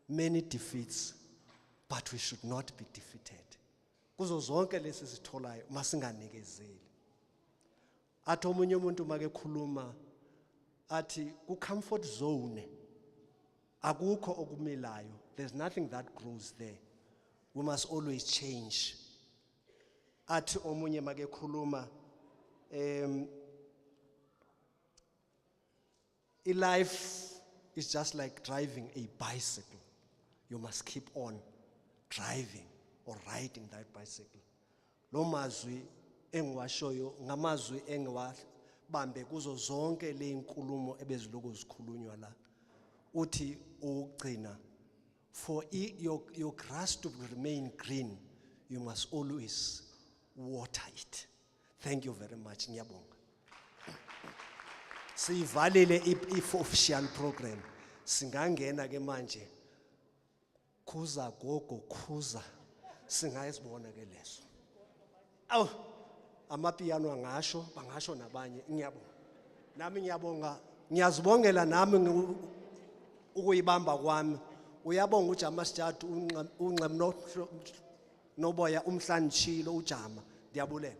many defeats, but we should not be defeated. Kuzo zonke lesi sitholayo masinganikezeli. Athi omunye umuntu makekhuluma athi ku comfort zone akukho okumilayo. There's nothing that grows there. We must always change. Athi omunye makekhuluma life is just like driving a bicycle. You must keep on driving or riding that bicycle. Lo mazwi engiwashoyo ngamazwi engiwabambe kuzo zonke le inkulumo ebeziloku zikhulunywa la. Uthi ugcina, for your grass to remain green, you must always water it. Thank you very much. Ngiyabonga. Sivalile official program. Singangena ke manje. Khuza gogo khuza. Singayizibona ke leso. Aw, amapiano angasho, bangasho nabanye. Ngiyabonga. Nami ngiyabonga. Ngiyazibongela nami ukuyibamba kwami. Uyabonga uJama Sithathu unqem noboya umhlanishilo uJama. Ndiyabulela.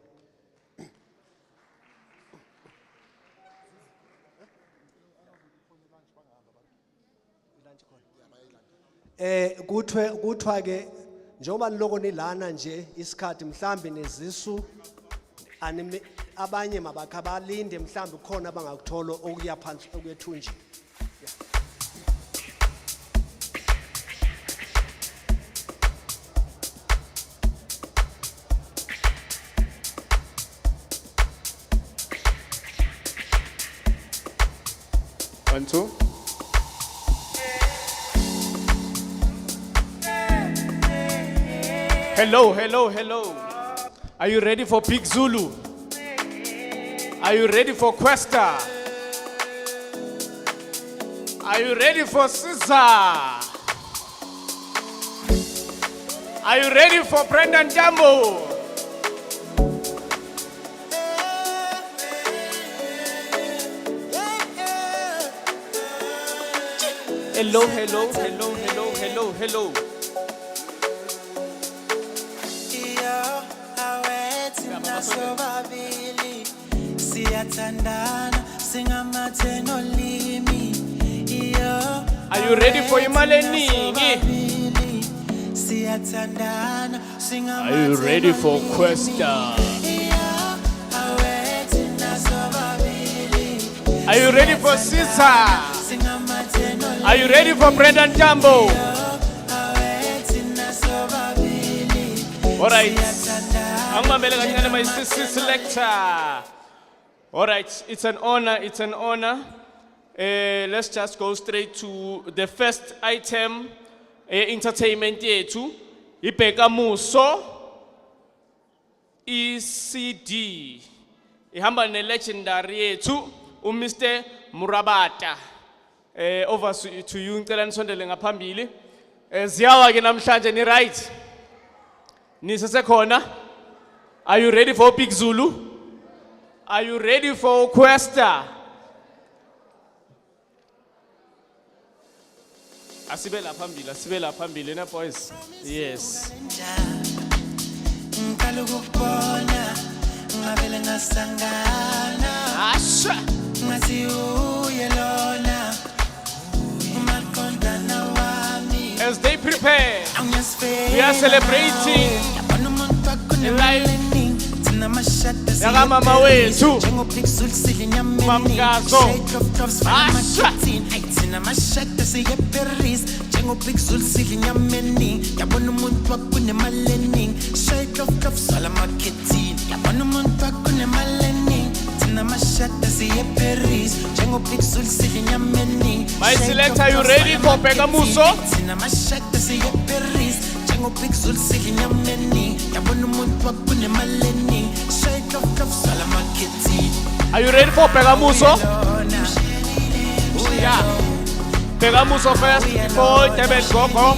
Kuthiwa ke njengoba niloko nilana nje isikhathi mhlambi nezisu abanye mabakha balinde mhlambi khona bangakuthola okuya phansi okwethunji. One, two. Hello, hello, hello. Are you ready for Big Zulu? Are you ready for Questa? Are you ready for Caesar? Are you ready for Brendan Jambo? Hello, hello, hello, hello, hello, hello. Are you ready for Imaleni? Are you ready for Questa? Are Are you ready for Caesar? Are you ready for Brendan Tambo? All right. My selector. All right. It's an honor. It's an honor. Let's just go straight to the first item. Entertainment yetu. Ibheka muso. ECD. Ihamba ne legendary yetu. Mr. Murabata. Over to you. Ngicela nisondele ngaphambili. Ziyawa ke namhlanje ni right. Nisesekhona. Are you ready for Big Zulu? Are you ready for Questa? Asibela phambili na boys. Yes. Asha. As they prepare, we are celebrating the life Yaga mama wethu Mama Gazo. Asha. My selector, are you ready for Pegamuso? Are you ready for Pegamuso? Yeah. Pegamuso first before Tebet Gogo.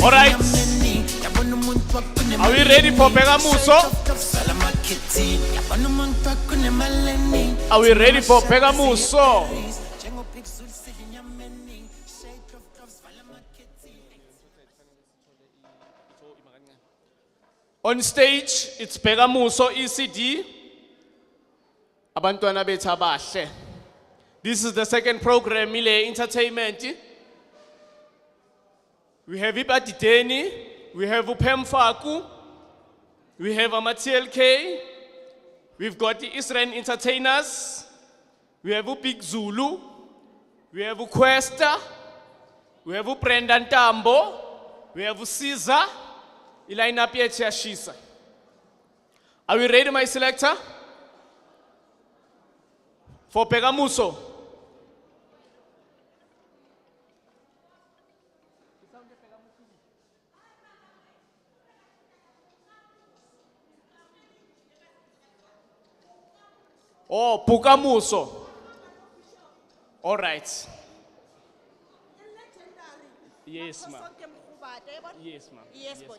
All right. Are we ready for Pegamuso? Are we ready for Pegamuso? On stage, it's Pegamuso ECD. Abantwana bethu abahle. This is the second program, Mile Entertainment. We have Ibadideni, we have Upemfaku, we have TLK, we've got the Israel Entertainers, we have Big Zulu, we have Questa, we have Brendan Tambo, we have Caesar, Ilaina Pietia Shisa. Are we ready, my selector? For Pegamuso. Oh, Pukamuso. All right. Yes, ma'am. Yes, ma'am. Yes, but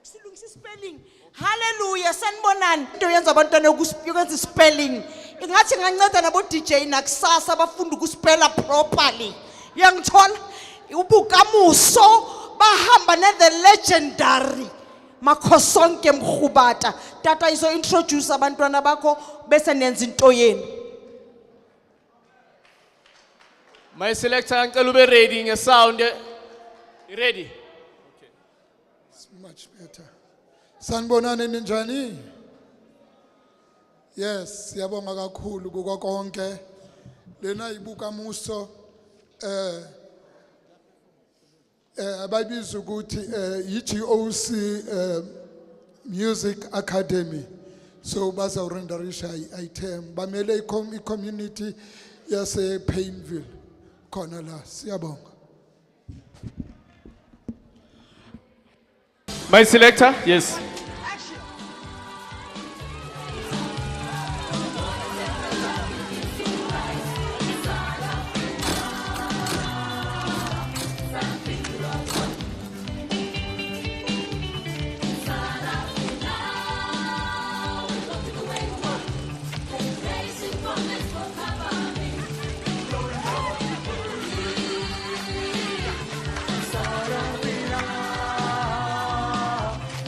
silungisa spelling. Hallelujah, sanibonani. Into yenza abantwana ukwenza spelling. Ingathi nganceda nabo DJ nakusasa abafunda ukuspella properly. Uyangithola? Ubukamuso bahamba ne the legendary Makhosonke Mkhubata. Tata izo introduce abantwana bakho bese nenza into yenu. My selector ngicela ube ready ngesound. Ready? Okay. It's much better. Sanibonani ninjani? Yes, siyabonga kakhulu kuko konke. Lena ibukamuso abayibiza ukuthi yiGOC Music Academy. So bazawurenderisha item bamele i-community yase Painville khona la. Siyabonga. My selector? Yes.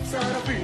Sarafina.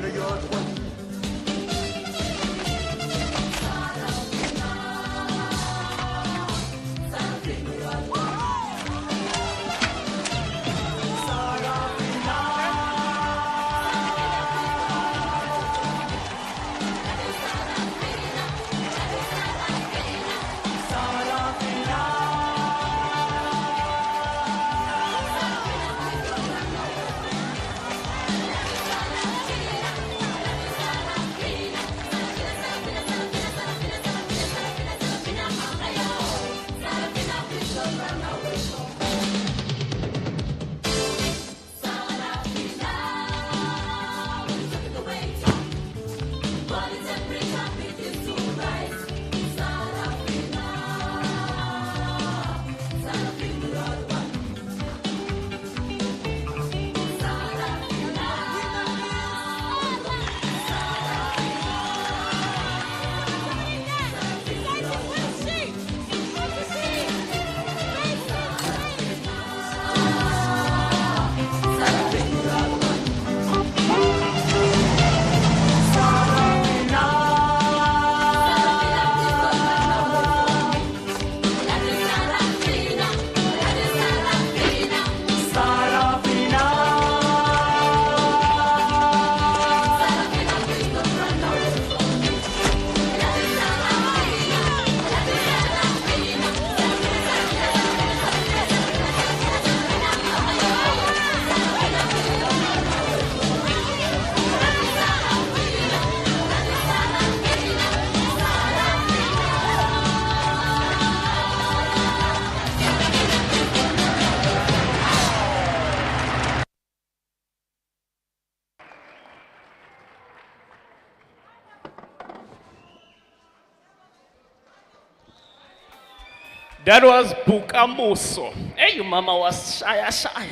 That was Bukamuso. Hey, mama was shy.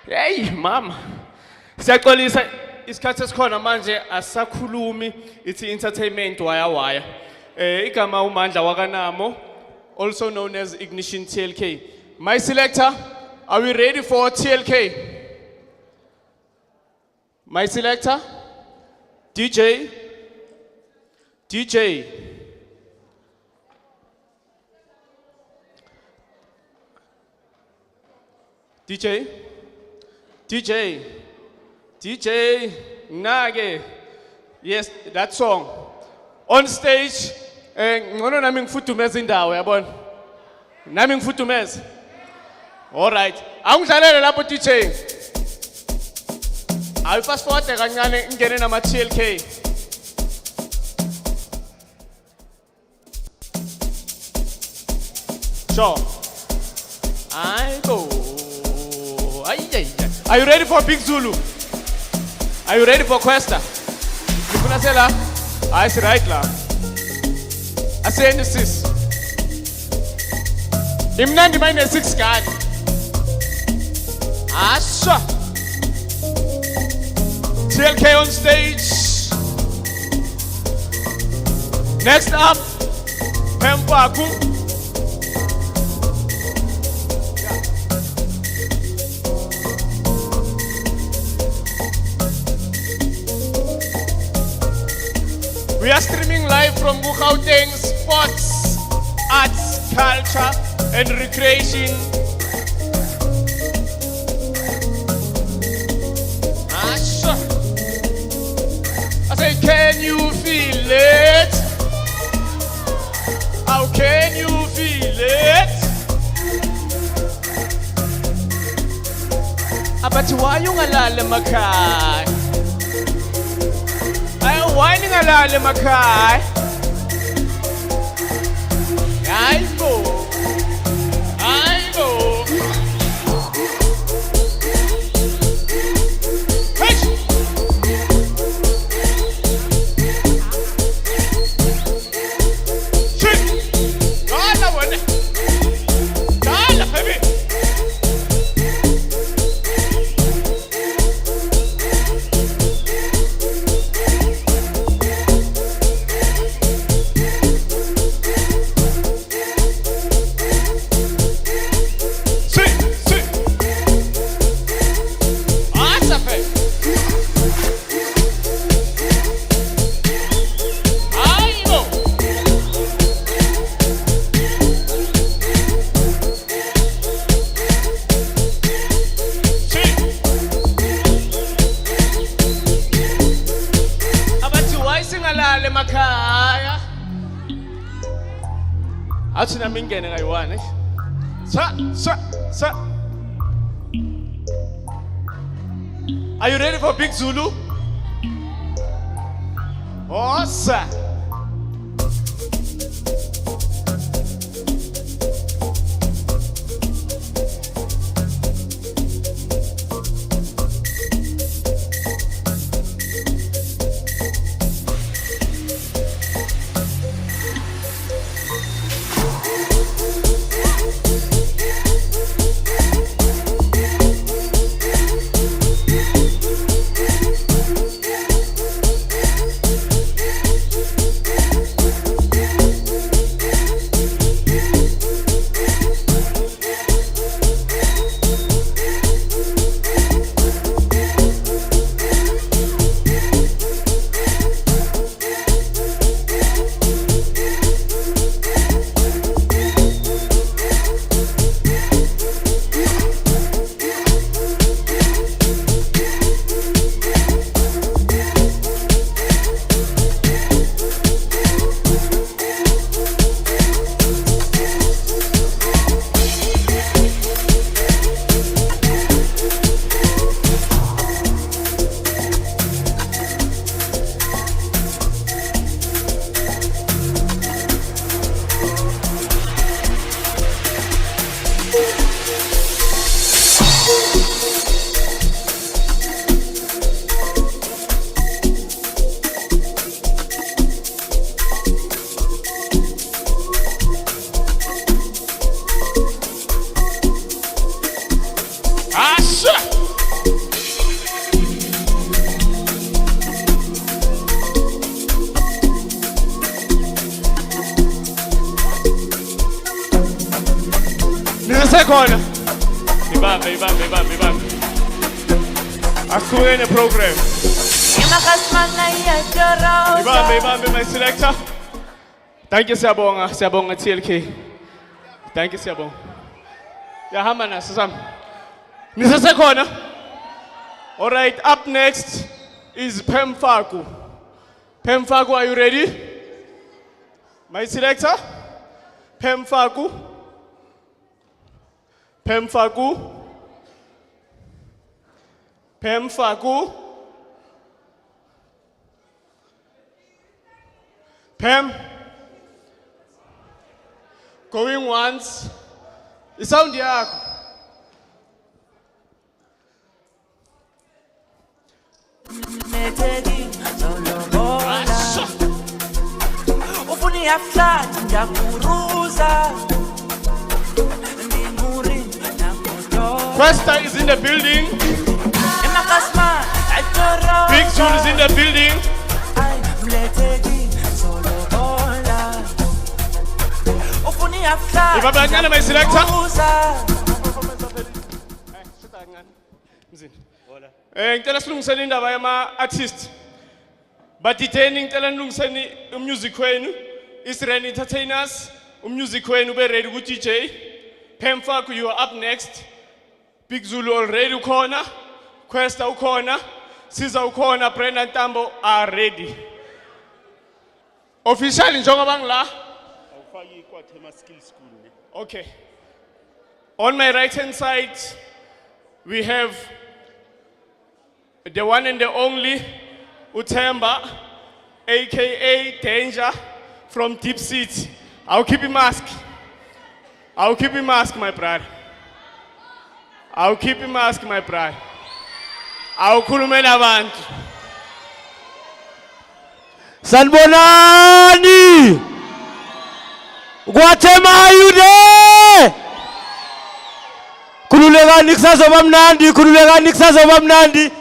Hey, mama. Siyaxolisa isikhathi esikhona manje asakhulumi ithi entertainment wire. Igama uMandla wakanamo, also known as Ignition TLK. My selector, are we ready for TLK? My selector, DJ. Nage. Yes, that song. On stage, ngono nami ngifudumeza indawo yabona. Nami ngifudumeza. All right. Angidlalele lapho DJ. Ayi fast forward kancane ngene nama TLK. Sure. I go. Are you ready for Big Zulu? Are you ready for Questa? Nifuna sela? I say right la. I say this. Imnandi mine 6 kani. Asha. TLK on stage. Next up, Pempaku. We are streaming live from Gauteng Sports, Arts, Culture and Recreation. Asha. I say, can you feel it? How can you feel it? But why you ngalale makai? Why you ngalale makai? I go. Athina mingene kayi-1 Sir. Are you ready for Big Zulu? Oh, sir. Nisasekhona. Ibambe. Asiqhubeke neprogram. Ibambe my selector. Thank you siyabonga TLK. Thank you siyabonga. Yahamba naso sami. Nisasekhona. All right, up next is Pemfaku. Pemfaku, are you ready? My selector? Pemfaku. Pem. Going once. The sound yakho. Questa is in the building. Big Zulu is in the building. If I'm not my selector. Ngicela silungiseni indaba yama artist. Baditheni ngicela nilungiseni umusic wenu. Israel Entertainers, umusic wenu be ready ku DJ. Pemfaku, you are up next. Big Zulu already ukhona. Questa ukhona. Siza ukhona, Brenda Tambo are ready. Officially njengoba ngila. Awufaki kwaThema Skill School ne. Okay. On my right hand side, we have the one and the only Utemba, aka Danger from Deep City. I'll keep him mask, my brother. I'll khulume nabantu. Sanibonani. Gauteng, are you there? Khululekani kusazoba mnandi.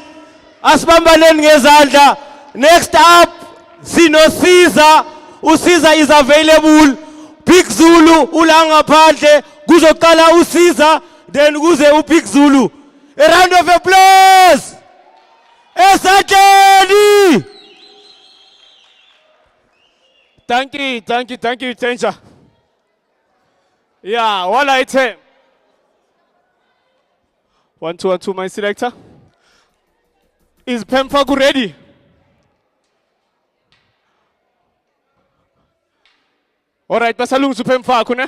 Asibambaneni ngezandla. Next up, Siza. Usiza is available. Big Zulu ulangaphandle. Kuzoqala uSiza, then kuze uBig Zulu. A round of applause. Esatsheni. Thank you, Danger. Yeah, one item. 1, 2, 2, my selector. Is Pemfaku ready? All right, basalungu Pemfaku ne.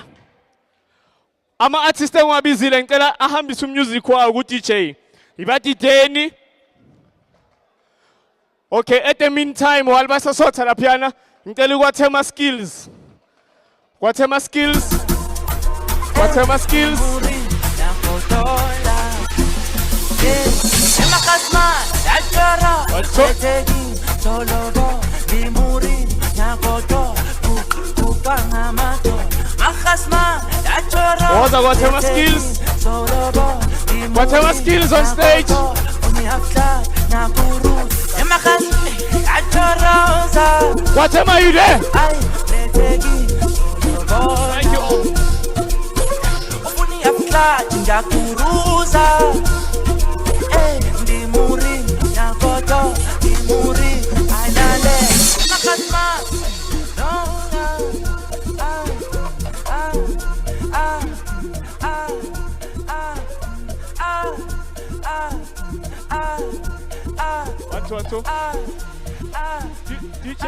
Ama artist wabizile ngicela ahambise umusic wawo ku DJ. Ibadideni. Okay, at the meantime while basasotha laphana ngicela kwaThema Skills. kwaThema Skills. Oza kwaThema Skills. kwaThema Skills on stage. kwaThema, are you there? Thank you all. One, two. DJ.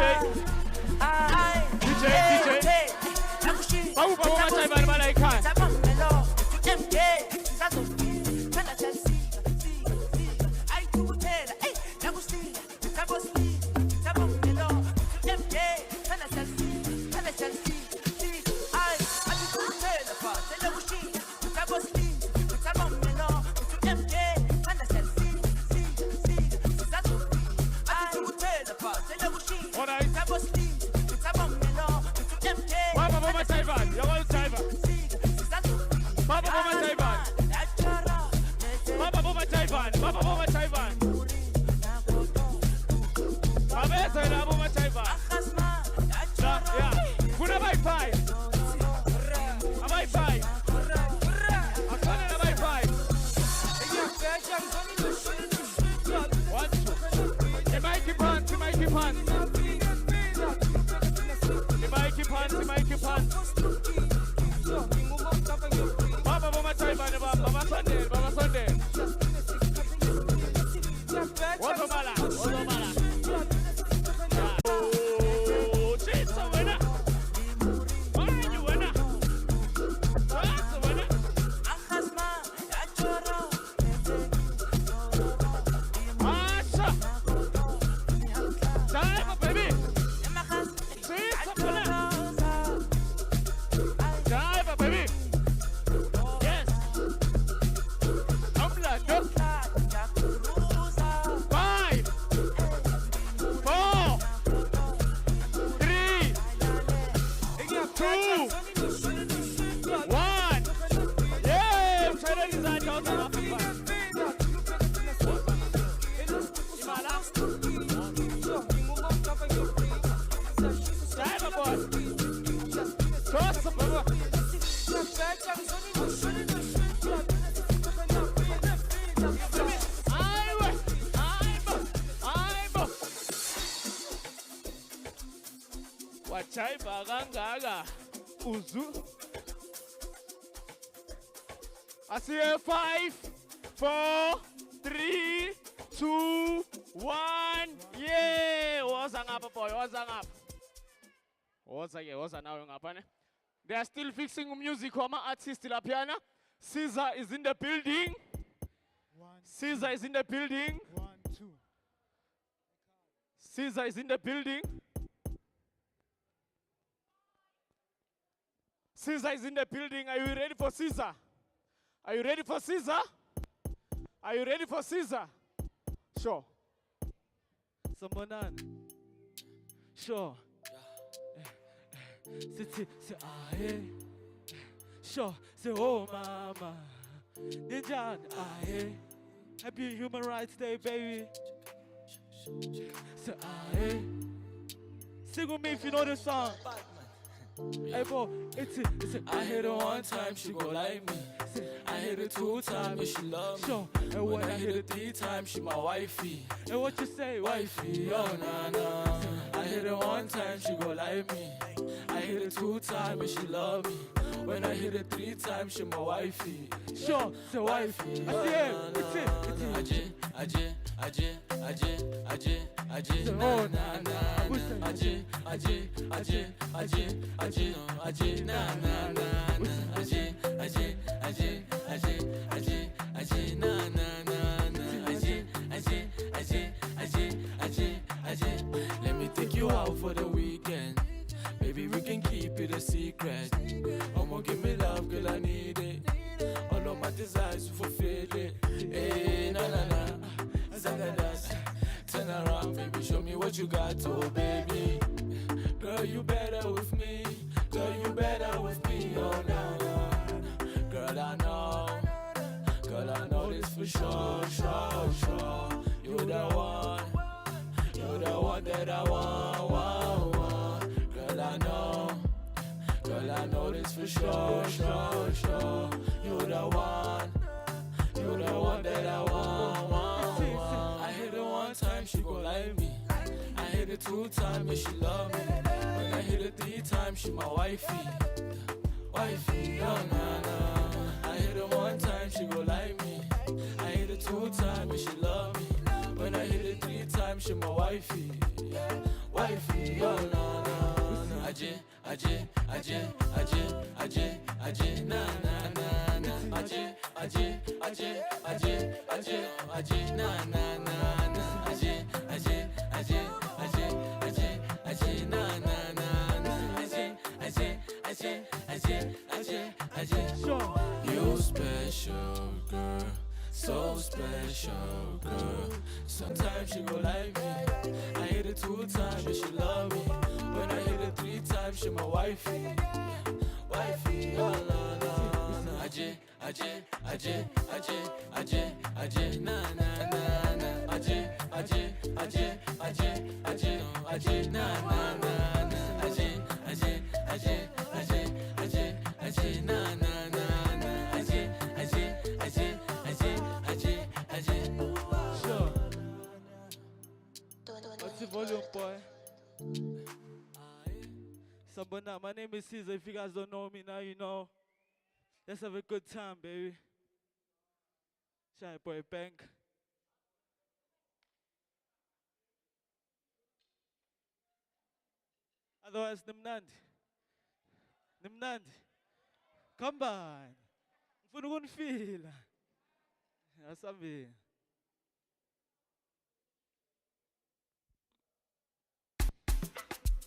Babu matai bana ikhaya. keep hands. The mic keep hands, the mic keep hands. Baba, Mama Taiwan, Baba Sunday, Baba Sunday. What's the matter? What's the matter? Oh, she's a winner. Why you winner? What's the winner? Asha. Time, baby. She's a winner. Time, baby. Yes. I'm like, no. 5, 4, 3, 2, 1. Yeah, Australia is out of Africa. Driver boy. Cross the border. Wachaiba gangaga uzu. I see 5, 4, 3, 2, 1. Yeah, what's up, boy? What's up? What's up? They are still fixing music. Wama artist la piano. Caesar is in the building. Caesar is in the building. 1, 2. Caesar is in the building. Caesar is in the building. Are you ready for Caesar? Are you ready for Caesar? Are you ready for Caesar? Sure. Someone on. Sure. Say, ah, hey. Sure. Say, oh, mama. Ninja, ah, hey. Happy Human Rights Day, baby. Say, ah, hey. Sing with me if you know the song. Hey, bro, it's it. I hit her 1 time, she go like me. I hit her 2 times, and she love me. Sure. And when I hit her 3 times, she my wifey. And what you say, wifey? Oh, nah, nah. I hit her 1 time, she go like me. I hit her 2 times, and she love me. When I hit her 3 times, she my wifey. Sure, say wifey. I see it. It's it. Ajay, na na na. Ajay, na na na. Ajay, na na na. Ajay. Let me take you out for the weekend. Maybe we can keep it a secret. I'ma give me love, girl, I need it. All of my desires to fulfill it. Hey, na na na. Zagadas. Turn around, baby, show me what you got, oh baby. Girl, you better with me. Girl, you better with me, oh no, no. Girl, I know this for sure, sure. You the one that I want. Girl, I know this for sure. You the one that I want. I hit her 1 time, she go like me. I hit her 2 times, and she love me. When I hit her 3 times, she my wifey. Wifey, oh nah nah. I hit her 1 time, she go like me. I hit her 2 times, and she love me. When I hit her 3 times, she my wifey. Wifey, oh nah nah. Ajay, na na na. Ajay, na na na. Ajay, na na na. Ajay. You special girl, so special girl. Sometimes she go like me. I hit her 2 times, and she love me. When I hit her 3 times, she my wifey. Wifey, oh no no. Ajay, na na na. Ajay, na na na. Ajay, na na na. Ajay. Sure. What's the volume, boy? Sabona, my name is Caesar. If you guys don't know me now, you know. Let's have a good time, baby. Shy boy, bank. Otherwise, Nimnandi. Nimnandi. Come on. Mfuna ukunifila. Asambi.